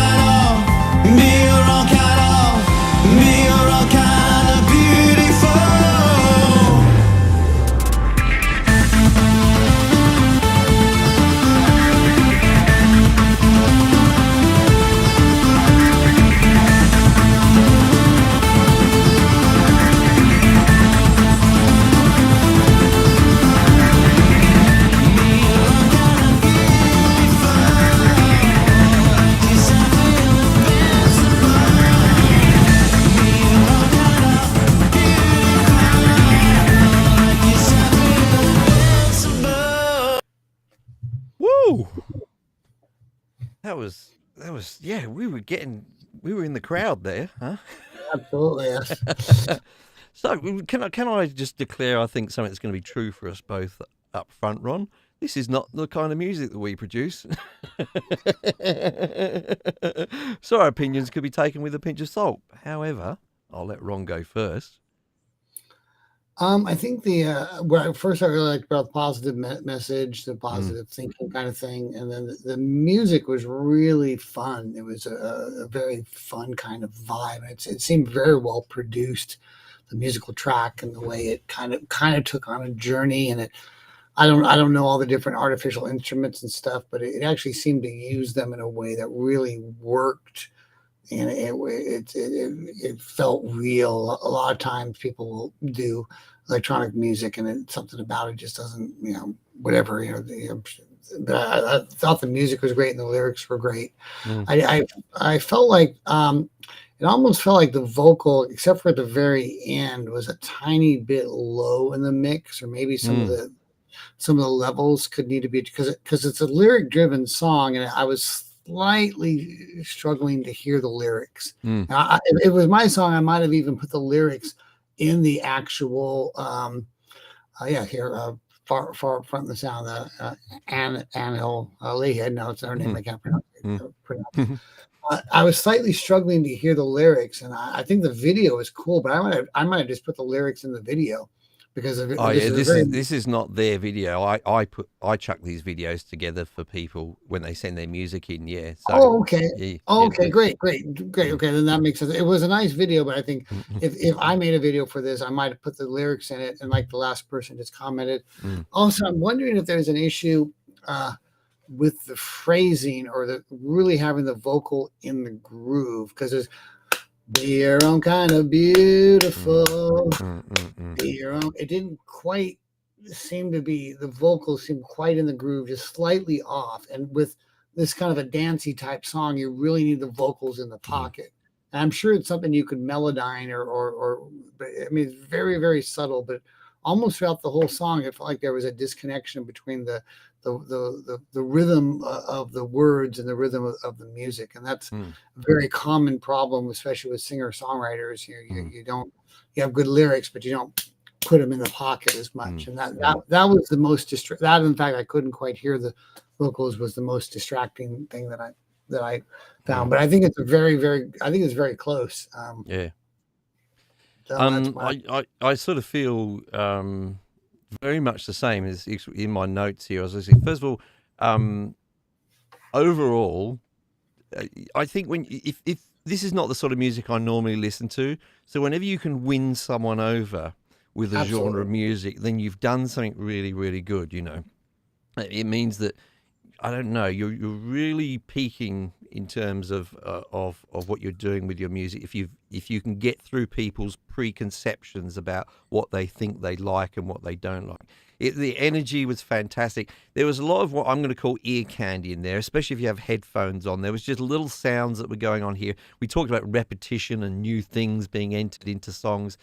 [SPEAKER 1] yeah. We were in the crowd there, huh?
[SPEAKER 2] Absolutely, yes.
[SPEAKER 1] So can I just declare I think something that's going to be true for us both up front, Ron? This is not the kind of music that we produce. So our opinions could be taken with a pinch of salt. However, I'll let Ron go first.
[SPEAKER 2] I think first I really liked about the positive message, the positive thinking kind of thing, and then the music was really fun. It was a very fun kind of vibe. It seemed very well produced, the musical track and the way it kind of took on a journey. And I don't know all the different artificial instruments and stuff, but it actually seemed to use them in a way that really worked. And it felt real. A lot of times people will do electronic music and something about it just doesn't, whatever, but I thought the music was great and the lyrics were great. I felt like it almost felt like the vocal, except for at the very end, was a tiny bit low in the mix, or maybe some of the levels could need to be, because it's a lyric driven song, and I was slightly struggling to hear the lyrics. Now, if it was my song, I might have even put the lyrics in the actual far front of the sound, Anil Leahead. No, it's her name. I can't pronounce it. I was slightly struggling to hear the lyrics, and I think the video is cool, but I might have just put the lyrics in the video. Because of it.
[SPEAKER 1] Oh yeah, this is not their video. I chuck these videos together for people when they send their music in. Yeah. So,
[SPEAKER 2] okay. Great. Okay, then that makes sense. It was a nice video, but I think if I made a video for this, I might have put the lyrics in it, and like the last person just commented. Also, I'm wondering if there's an issue with the phrasing or the really having the vocal in the groove, because there's be your own kind of beautiful. Be your own. It didn't quite seem to be, the vocals seemed quite in the groove, just slightly off. And with this kind of a dancey type song, you really need the vocals in the pocket. And I'm sure it's something you could melodyne or but I mean, it's very, very subtle, but almost throughout the whole song, it felt like there was a disconnection between the rhythm of the words and the rhythm of the music. And that's a very common problem, especially with singer-songwriters. You have good lyrics, but you don't put them in the pocket as much. And that was the most that, in fact, I couldn't quite hear the vocals, was the most distracting thing that I found. But I think it's very close. So
[SPEAKER 1] I sort of feel very much the same as in my notes here. I was listening. First of all, overall, I think if this is not the sort of music I normally listen to, so whenever you can win someone over with a genre of music, then you've done something really, really good. It means that, I don't know, you're really peaking in terms of what you're doing with your music. If you can get through people's preconceptions about what they think they like and what they don't like. The energy was fantastic. There was a lot of what I'm going to call ear candy in there, especially if you have headphones on. There was just little sounds that were going on here. We talked about repetition and new things being entered into songs.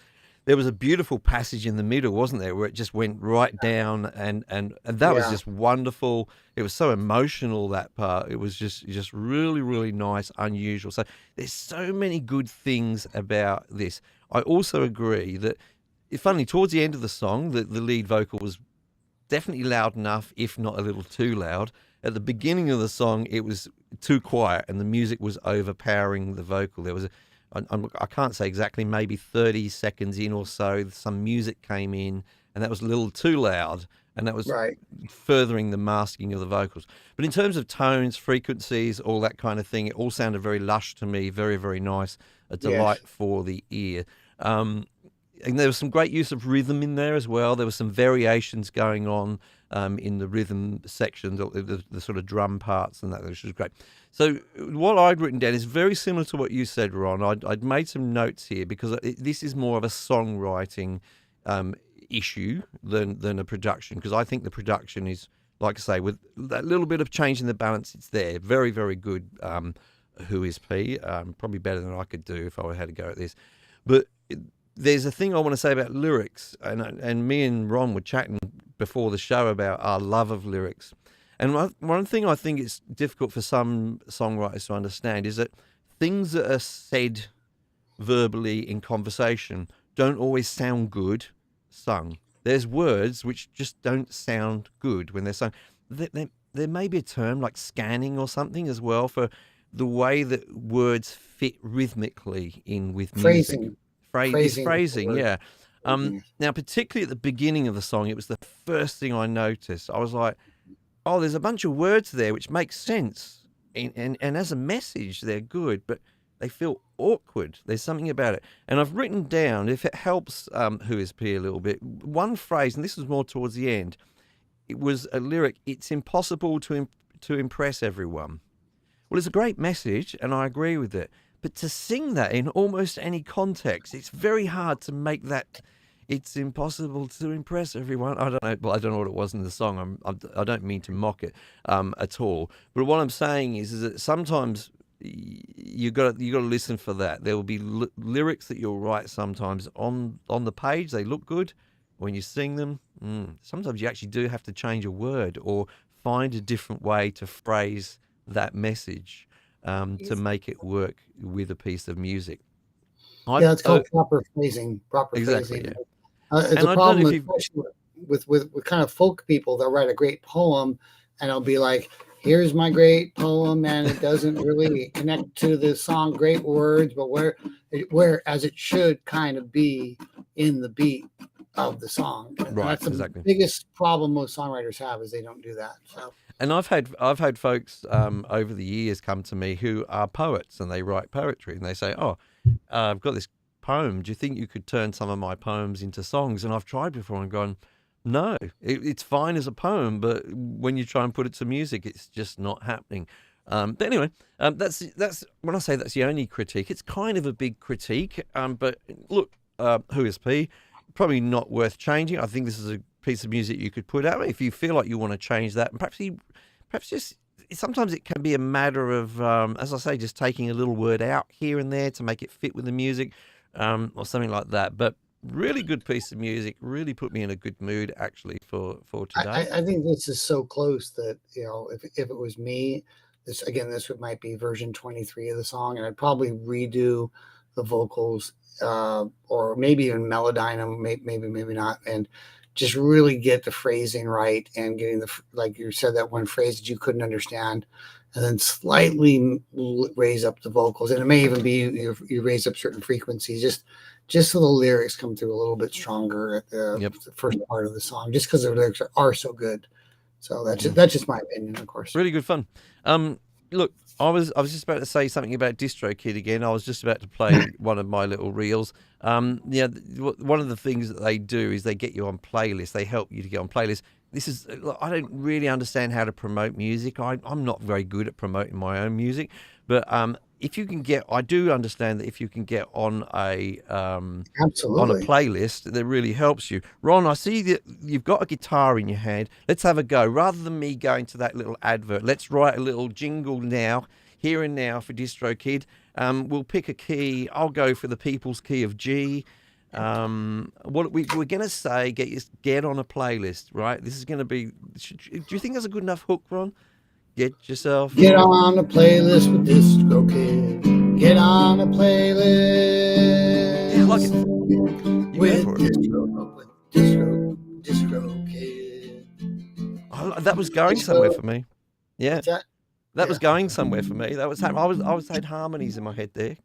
[SPEAKER 1] There was a beautiful passage in the middle, wasn't there, where it just went right down, and that was just wonderful. It was so emotional, that part. It was just really, really nice, unusual. So there's so many good things about this. I also agree that, funnily, towards the end of the song, the lead vocal was definitely loud enough, if not a little too loud. At the beginning of the song, it was too quiet, and the music was overpowering the vocal. There was I can't say exactly, maybe 30 seconds in or so, some music came in, and that was a little too loud, and that was furthering the masking of the vocals. But in terms of tones, frequencies, all that kind of thing, it all sounded very lush to me, very, very nice, a delight for the ear. And there was some great use of rhythm in there as well. There were some variations going on in the rhythm section, the sort of drum parts and that, which was great. So what I'd written down is very similar to what you said, Ron. I'd made some notes here because this is more of a songwriting issue than a production, because I think the production is, like I say, with that little bit of change in the balance, it's there. Very, very good. Who is P? Probably better than I could do if I had to go at this. But there's a thing I want to say about lyrics, and me and Ron were chatting before the show about our love of lyrics. And one thing I think it's difficult for some songwriters to understand is that things that are said verbally in conversation don't always sound good sung. There's words which just don't sound good when they're sung. There may be a term like scanning or something as well for the way that words fit rhythmically in with music.
[SPEAKER 2] Phrasing.
[SPEAKER 1] It's phrasing, yeah.
[SPEAKER 2] Phrasing.
[SPEAKER 1] Now, particularly at the beginning of the song, it was the first thing I noticed. I was like, oh, there's a bunch of words there which make sense. And as a message, they're good, but they feel awkward. There's something about it. And I've written down, if it helps Who Is P a little bit, one phrase, and this was more towards the end, it was a lyric, it's impossible to impress everyone. Well, it's a great message, and I agree with it. But to sing that in almost any context, it's very hard to make that. It's impossible to impress everyone. I don't know. Well, I don't know what it was in the song. I don't mean to mock it at all. But what I'm saying is that sometimes you got to listen for that. There will be lyrics that you'll write sometimes on the page. They look good. When you sing them, sometimes you actually do have to change a word or find a different way to phrase that message to make it work with a piece of music.
[SPEAKER 2] Yeah, it's called proper phrasing.
[SPEAKER 1] Exactly,
[SPEAKER 2] phrasing.
[SPEAKER 1] Yeah.
[SPEAKER 2] It's a problem, especially with kind of folk people. They'll write a great poem, and it'll be like, "Here's my great poem," and it doesn't really connect to the song. Great words, but where as it should kind of be in the beat of the song. And
[SPEAKER 1] right,
[SPEAKER 2] that's the
[SPEAKER 1] exactly.
[SPEAKER 2] biggest problem most songwriters have is they don't do that. So.
[SPEAKER 1] And I've had folks over the years come to me who are poets and they write poetry and they say, "Oh, I've got this poem. Do you think you could turn some of my poems into songs?" And I've tried before and gone, "No, it's fine as a poem, but when you try and put it to music, it's just not happening." But anyway, that's when I say that's the only critique. It's kind of a big critique. But look, Who Is P? Probably not worth changing. I think this is a piece of music you could put out if you feel like you want to change that, and perhaps just sometimes it can be a matter of as I say, just taking a little word out here and there to make it fit with the music, or something like that. But really good piece of music, really put me in a good mood actually for today.
[SPEAKER 2] I think this is so close that, you know, if it was me, this might be version 23 of the song, and I'd probably redo the vocals, or maybe even melodyne them, maybe not, and just really get the phrasing right and getting like you said, that one phrase that you couldn't understand, and then slightly raise up the vocals, and it may even be you raise up certain frequencies just so the lyrics come through a little bit stronger at the first part of the song, just because the lyrics are so good. So that's just my opinion, of course.
[SPEAKER 1] Really good fun. Look, I was just about to say something about DistroKid again. I was just about to play one of my little reels. Yeah, one of the things that they do is they get you on playlists. They help you to get on playlists. I don't really understand how to promote music. I'm not very good at promoting my own music, but if you can I do understand that if you can get on a playlist, that really helps you. Ron, I see that you've got a guitar in your hand. Let's have a go. Rather than me going to that little advert, let's write a little jingle now, here and now for DistroKid. We'll pick a key. I'll go for the people's key of G. What we're going to say, get on a playlist, right? This is going to be. Do you think that's a good enough hook, Ron? Get on a playlist with DistroKid. Get on a playlist.
[SPEAKER 2] Yeah, I like it. With DistroKid.
[SPEAKER 1] That was going somewhere for me. Yeah. That was going somewhere for me. That was I was had harmonies in my head there.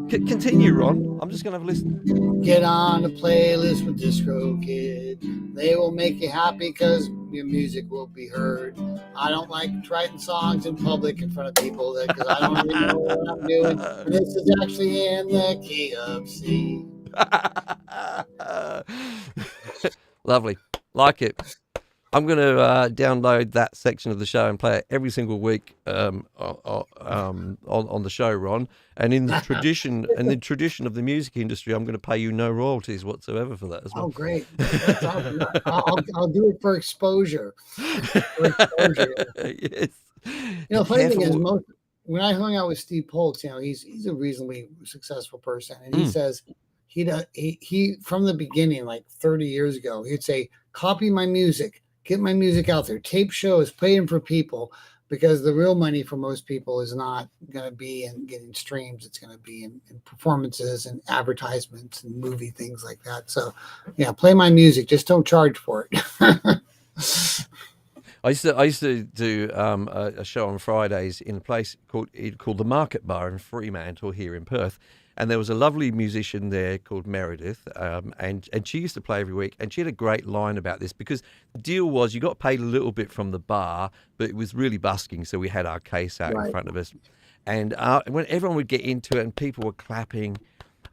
[SPEAKER 1] Continue, Ron. I'm just going to have a listen.
[SPEAKER 2] Get on a playlist with DistroKid. They will make you happy because your music will be heard. I don't like writing songs in public in front of people because I don't really know what I'm doing. And this is actually in the key of C.
[SPEAKER 1] Lovely. Like it. I'm going to download that section of the show and play it every single week on the show, Ron. And in the tradition of the music industry, I'm going to pay you no royalties whatsoever for that as well.
[SPEAKER 2] Oh, great! That's awesome. I'll do it for exposure.
[SPEAKER 1] Yes.
[SPEAKER 2] You know, the funny thing is, when I hung out with Steve Polks, you know, he's a reasonably successful person, and he says he from the beginning, like 30 years ago, he'd say, "Copy my music. Get my music out there. Tape shows, play them for people, because the real money for most people is not going to be in getting streams. It's going to be in performances and advertisements and movie things like that. So, yeah, play my music. Just don't charge for it.
[SPEAKER 1] I used to do a show on Fridays in a place called the Market Bar in Fremantle here in Perth, and there was a lovely musician there called Meredith, and she used to play every week, and she had a great line about this, because the deal was you got paid a little bit from the bar, but it was really busking, so we had our case out in front of us, and when everyone would get into it and people were clapping,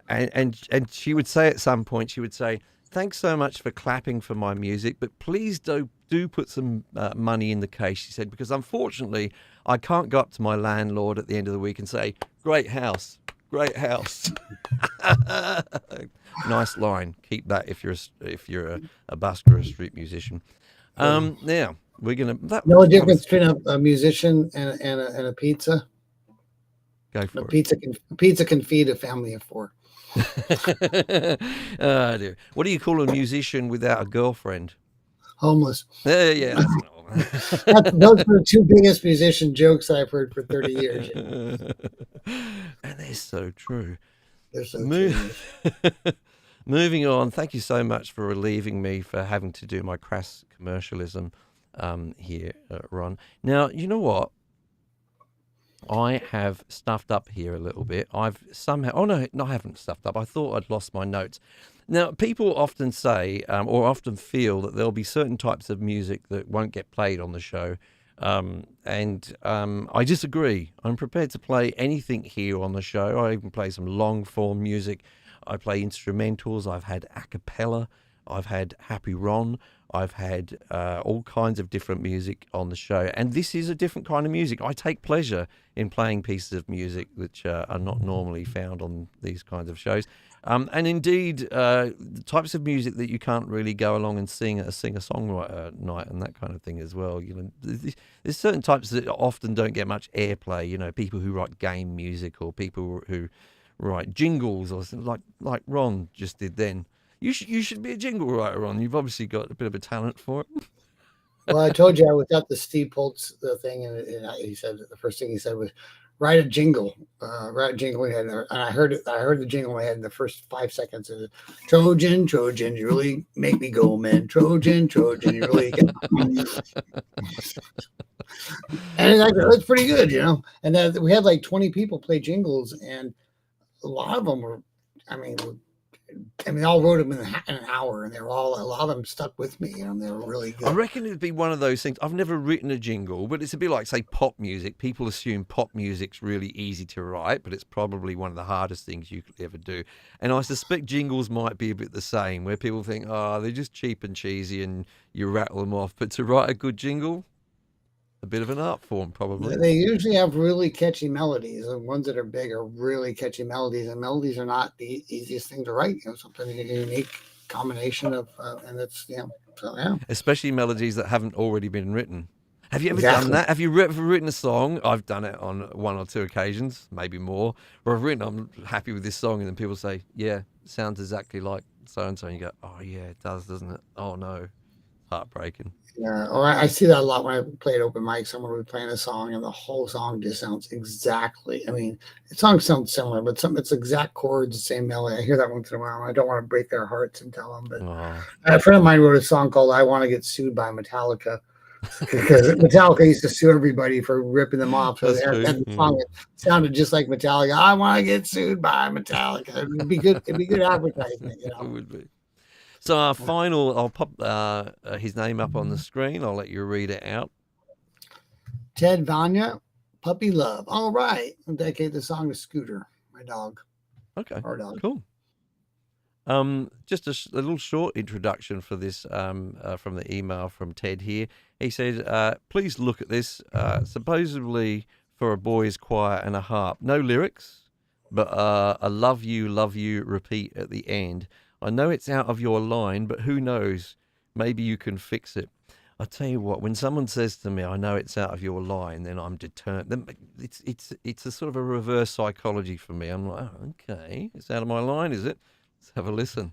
[SPEAKER 1] and she would say at some point, she would say, "Thanks so much for clapping for my music, but please do put some money in the case," she said, "because unfortunately I can't go up to my landlord at the end of the week and say, great house, great house." Nice line. Keep that if you're a busker or a street musician. Now we're gonna.
[SPEAKER 2] No difference between a musician and a pizza.
[SPEAKER 1] Go for
[SPEAKER 2] it. Pizza can feed a family of 4.
[SPEAKER 1] Oh, dear. What do you call a musician without a girlfriend?
[SPEAKER 2] Homeless.
[SPEAKER 1] Yeah.
[SPEAKER 2] Those are the 2 biggest musician jokes I've heard for 30 years.
[SPEAKER 1] And they're so true.
[SPEAKER 2] They're so true.
[SPEAKER 1] Moving on, thank you so much for relieving me for having to do my crass commercialism here, Ron. Now, you know what? I have stuffed up here a little bit. I've somehow... Oh, no, I haven't stuffed up. I thought I'd lost my notes. Now, people often say or often feel that there'll be certain types of music that won't get played on the show. And I disagree. I'm prepared to play anything here on the show. I even play some long-form music. I play instrumentals. I've had a cappella. I've had Happy Ron. I've had all kinds of different music on the show. And this is a different kind of music. I take pleasure in playing pieces of music which are not normally found on these kinds of shows. And indeed, the types of music that you can't really go along and sing at a singer-songwriter night and that kind of thing as well. You know, there's certain types that often don't get much airplay. You know, people who write game music or people who write jingles or something like Ron just did then. You should be a jingle writer, Ron. You've obviously got a bit of a talent for it.
[SPEAKER 2] Well, I told you I was at the Steve Poltz thing, and he said the first thing he said was, "Write a jingle, write a jingle." And I heard it. I heard the jingle in my head in the first 5 seconds. It was, Trojan, Trojan, you really make me go, man. Trojan, Trojan, you really. And it's pretty good, you know. And then we had like 20 people play jingles, and a lot of them were, I mean, they all wrote them in an hour, and a lot of them stuck with me. You know, they were really good.
[SPEAKER 1] I reckon it'd be one of those things. I've never written a jingle, but it's a bit like, say, pop music. People assume pop music's really easy to write, but it's probably one of the hardest things you could ever do. And I suspect jingles might be a bit the same, where people think, oh, they're just cheap and cheesy, and you rattle them off. But to write a good jingle, a bit of an art form, probably.
[SPEAKER 2] They usually have really catchy melodies. The ones that are big are really catchy melodies, and melodies are not the easiest thing to write. You know, something a unique combination of, and it's
[SPEAKER 1] Especially melodies that haven't already been written. Have you ever done that? Have you ever written a song? I've done it on 1 or 2 occasions, maybe more. Where I'm happy with this song, and then people say, "Yeah, it sounds exactly like so and so," and you go, "Oh yeah, it does, doesn't it?" Oh no, heartbreaking.
[SPEAKER 2] Yeah, or I see that a lot when I play at open mic. Someone will be playing a song, and the whole song just sounds exactly. I mean, the songs sound similar, but it's exact chords, the same melody. I hear that once in a while. I don't want to break their hearts and tell them, but a friend of mine wrote a song called "I Want to Get Sued by Metallica," because Metallica used to sue everybody for ripping them off. So the song sounded just like Metallica. I want to get sued by Metallica. It'd be good. It'd be good advertising. You know?
[SPEAKER 1] It would be. So our final, I'll pop his name up on the screen. I'll let you read it out.
[SPEAKER 2] Ted Vanya, Puppy Love. All right. I'll dedicate the song to Scooter, my dog.
[SPEAKER 1] Okay.
[SPEAKER 2] Our dog.
[SPEAKER 1] Cool. Just a little short introduction for this from the email from Ted here. He said, please look at this. Supposedly for a boys' choir and a harp. No lyrics, but a love you, repeat at the end. I know it's out of your line, but who knows? Maybe you can fix it. I tell you what, when someone says to me, I know it's out of your line, then I'm determined. It's a sort of a reverse psychology for me. I'm like, oh, okay, it's out of my line, is it? Let's have a listen.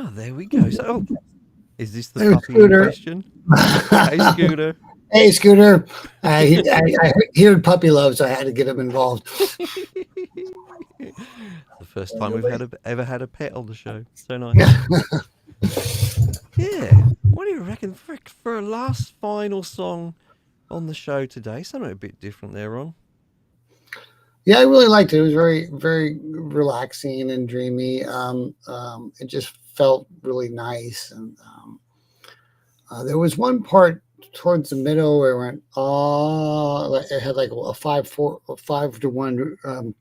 [SPEAKER 1] Ah, there we go. So, is this the
[SPEAKER 2] There's
[SPEAKER 1] puppy in
[SPEAKER 2] Scooter.
[SPEAKER 1] question? Hey, Scooter.
[SPEAKER 2] Hey, Scooter. I heard puppy love, so I had to get him involved.
[SPEAKER 1] The first time we've ever had a pet on the show. So nice. Yeah. What do you reckon for a last final song on the show today? Something a bit different there, Ron.
[SPEAKER 2] Yeah, I really liked it. It was very, very relaxing and dreamy. It just felt really nice. And there was one part towards the middle where it went, oh, it had like a 5-to-1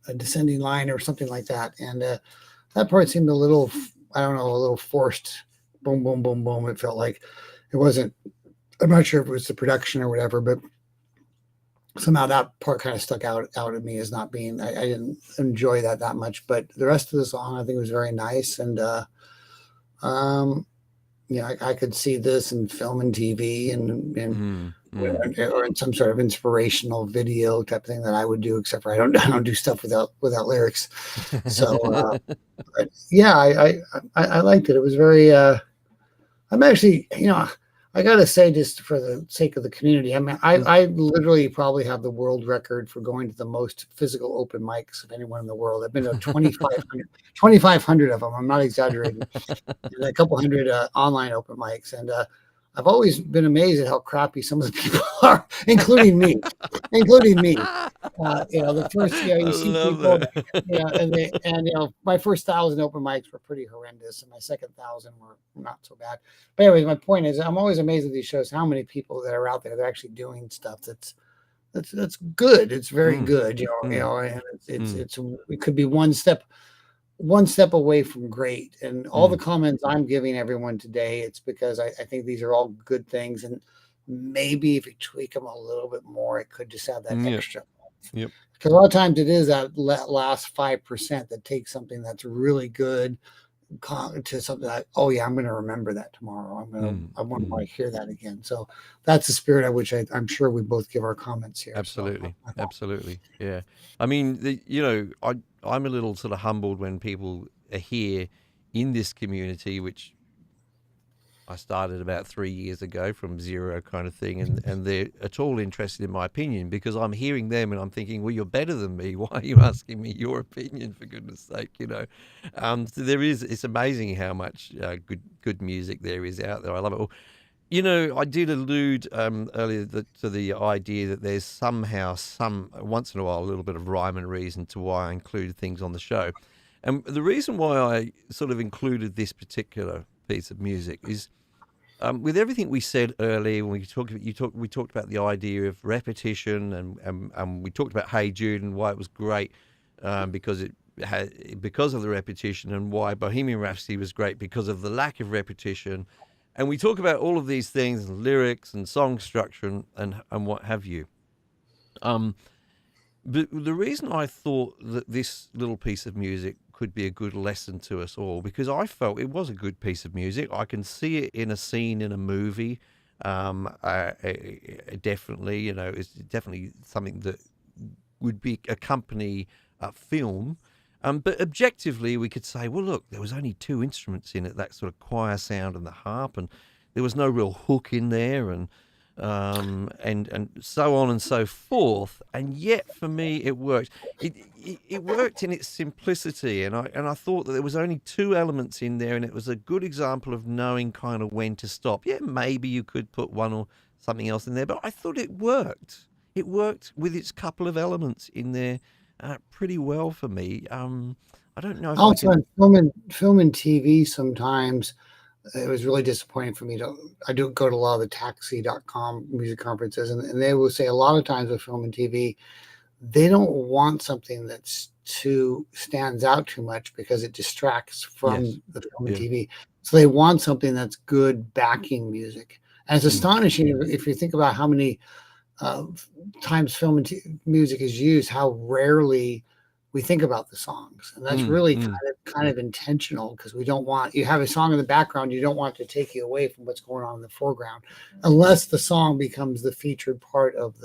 [SPEAKER 2] a descending line or something like that. And that part seemed a little, I don't know, a little forced. Boom, boom, boom, boom. It felt like it wasn't, I'm not sure if it was the production or whatever, but somehow that part kind of stuck out at me as not being, I didn't enjoy that much, but the rest of the song I think was very nice. And I could see this in film and TV or in some sort of inspirational video type of thing that I would do, except for I don't do stuff without lyrics. So but yeah, I liked it. It was very I'm actually, I gotta say, just for the sake of the community, I mean, I literally probably have the world record for going to the most physical open mics of anyone in the world. I've been to 2,500 of them. I'm not exaggerating. And a couple hundred online open mics, and I've always been amazed at how crappy some of the people are, including me. The first, you see people, and my first 1,000 open mics were pretty horrendous, and my second 1,000 were not so bad. But anyways, my point is, I'm always amazed at these shows how many people that are out there that are actually doing stuff that's good. It's very good, and it could be one step away from great. And all the comments I'm giving everyone today, it's because I think these are all good things, and maybe if you tweak them a little bit more, it could just have that extra.
[SPEAKER 1] Yep.
[SPEAKER 2] Because a lot of times it is that last 5% that takes something that's really good to something like, oh yeah, I'm going to remember that tomorrow. I want to hear that again. So that's the spirit at which I'm sure we both give our comments here.
[SPEAKER 1] Absolutely. Absolutely. Yeah. I mean, I'm a little sort of humbled when people are here in this community, which I started about 3 years ago from zero kind of thing, and they're at all interested in my opinion, because I'm hearing them and I'm thinking, well, you're better than me. Why are you asking me your opinion, for goodness sake, So it's amazing how much good music there is out there. I love it all. I did allude earlier to the idea that there's somehow once in a while, a little bit of rhyme and reason to why I included things on the show. And the reason why I sort of included this particular piece of music is, with everything we said earlier, when we talked about the idea of repetition, and we talked about Hey Jude and why it was great, because of the repetition, and why Bohemian Rhapsody was great because of the lack of repetition. And we talk about all of these things, lyrics and song structure and what have you. But the reason I thought that this little piece of music could be a good lesson to us all, because I felt it was a good piece of music. I can see it in a scene in a movie. Definitely, it's definitely something that would accompany a film. But objectively, we could say, well, look, there was only 2 instruments in it, that sort of choir sound and the harp, and there was no real hook in there, and so on and so forth. And yet, for me, it worked. It worked in its simplicity, and I thought that there was only 2 elements in there, and it was a good example of knowing kind of when to stop. Yeah, maybe you could put one or something else in there, but I thought it worked. It worked with its couple of elements in there. Pretty well for me. I don't know.
[SPEAKER 2] Also, in film and TV, sometimes it was really disappointing for me. I do go to a lot of the taxi.com music conferences, and they will say a lot of times with film and TV, they don't want something that's stands out too much because it distracts from the film and TV. So they want something that's good backing music. And it's astonishing if you think about how many times film and music is used, how rarely we think about the songs. And that's really kind of intentional, because we don't want, you have a song in the background, you don't want to take you away from what's going on in the foreground, unless the song becomes the featured part of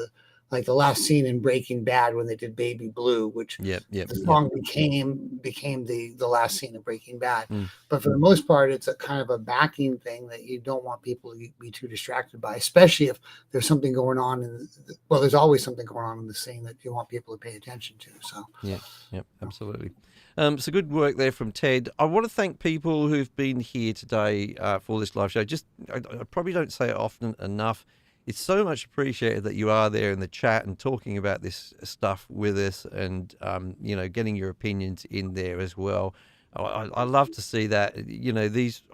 [SPEAKER 2] like the last scene in Breaking Bad when they did Baby Blue, which
[SPEAKER 1] Yep.
[SPEAKER 2] the song became the last scene of Breaking Bad.
[SPEAKER 1] Mm.
[SPEAKER 2] But for the most part, it's a kind of a backing thing that you don't want people to be too distracted by, especially if there's something going on. Well, there's always something going on in the scene that you want people to pay attention to. So
[SPEAKER 1] Yep, absolutely. So good work there from Ted. I want to thank people who've been here today for this live show. I probably don't say it often enough. It's so much appreciated that you are there in the chat and talking about this stuff with us, and getting your opinions in there as well. I love to see that.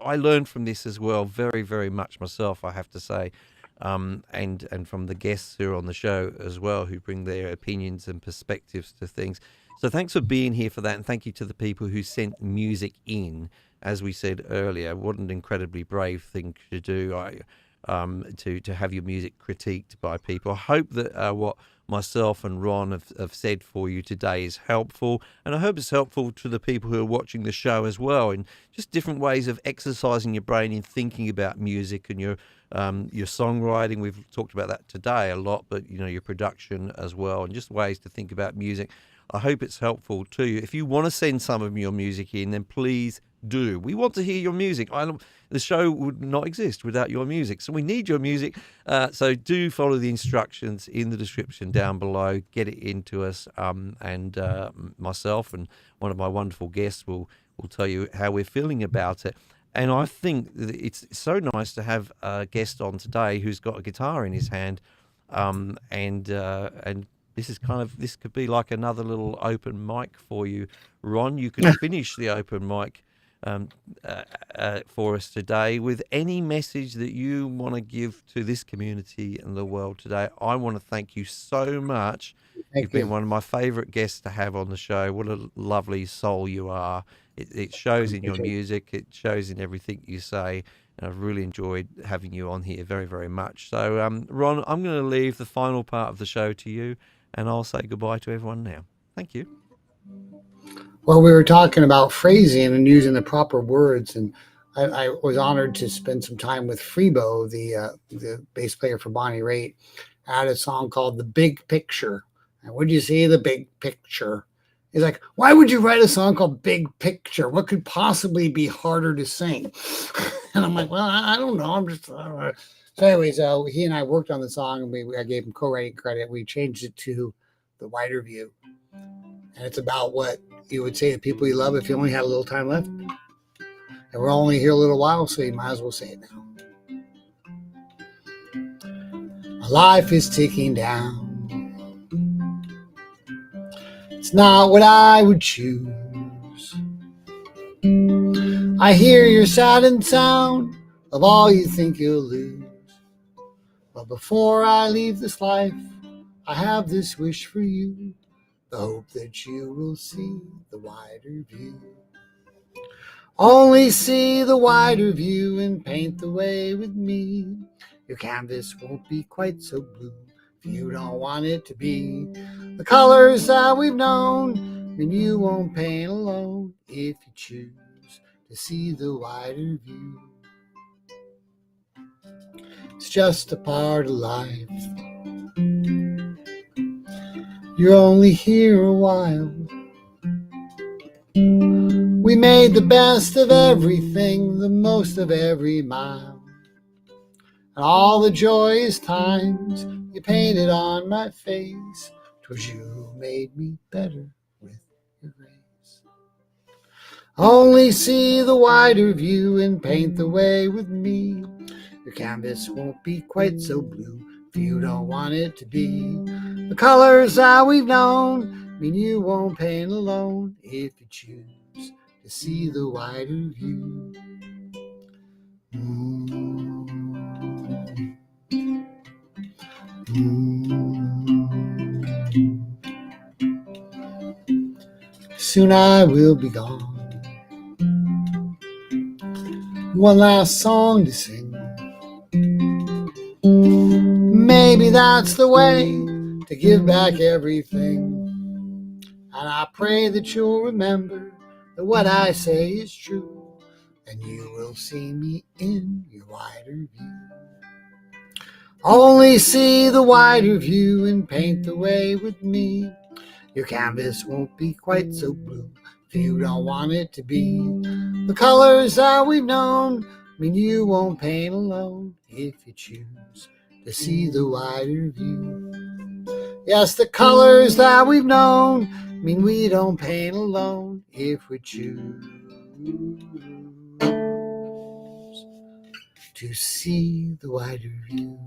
[SPEAKER 1] I learned from this as well, very, very much myself, I have to say. And from the guests who are on the show as well, who bring their opinions and perspectives to things. So thanks for being here for that, and thank you to the people who sent music in. As we said earlier, what an incredibly brave thing to do. To have your music critiqued by people. I hope that what myself and Ron have said for you today is helpful, and I hope it's helpful to the people who are watching the show as well, and just different ways of exercising your brain in thinking about music and your songwriting. We've talked about that today a lot, but your production as well, and just ways to think about music. I hope it's helpful to you. If you want to send some of your music in, then please do. We want to hear your music. The show would not exist without your music, so we need your music. So do follow the instructions in the description down below. Get it into us, and myself and one of my wonderful guests will tell you how we're feeling about it. And I think that it's so nice to have a guest on today who's got a guitar in his hand, and this could be like another little open mic for you, Ron. You can finish the open mic for us today with any message that you want to give to this community and the world today. I want to thank you so much. You've been one of my favorite guests to have on the show. What a lovely soul you are. It shows in your music. It shows in everything you say. And I've really enjoyed having you on here very, very much. So, Ron, I'm going to leave the final part of the show to you, and I'll say goodbye to everyone now. Thank you.
[SPEAKER 2] Well, we were talking about phrasing and using the proper words, and I was honored to spend some time with Freebo, the bass player for Bonnie Raitt. I had a song called "The Big Picture." And would you see the big picture? He's like, why would you write a song called Big Picture? What could possibly be harder to sing? And I'm like, well, I don't know. I'm just. So, anyways, he and I worked on the song, and I gave him co-writing credit. We changed it to "The Wider View," and it's about what you would say to people you love if you only had a little time left. And we're only here a little while, so you might as well say it now. My life is ticking down. It's not what I would choose. I hear your saddened sound of all you think you'll lose. But before I leave this life, I have this wish for you. The hope that you will see the wider view. Only see the wider view and paint the way with me. Your canvas won't be quite so blue if you don't want it to be. The colors that we've known, and you won't paint alone if you choose to see the wider view. It's just a part of life. You're only here a while. We made the best of everything, the most of every mile. And all the joyous times you painted on my face, 'twas you who made me better with your grace. Only see the wider view and paint the way with me. Your canvas won't be quite so blue if you don't want it to be. The colors that we've known mean you won't paint alone if you choose to see the wider view. Soon I will be gone. One last song to sing. Maybe that's the way to give back everything. And I pray that you'll remember that what I say is true, and you will see me in your wider view. Only see the wider view and paint the way with me. Your canvas won't be quite so blue if you don't want it to be. The colors that we've known mean you won't paint alone if you choose to see the wider view. Yes, the colors that we've known mean we don't paint alone if we choose to see the wider view.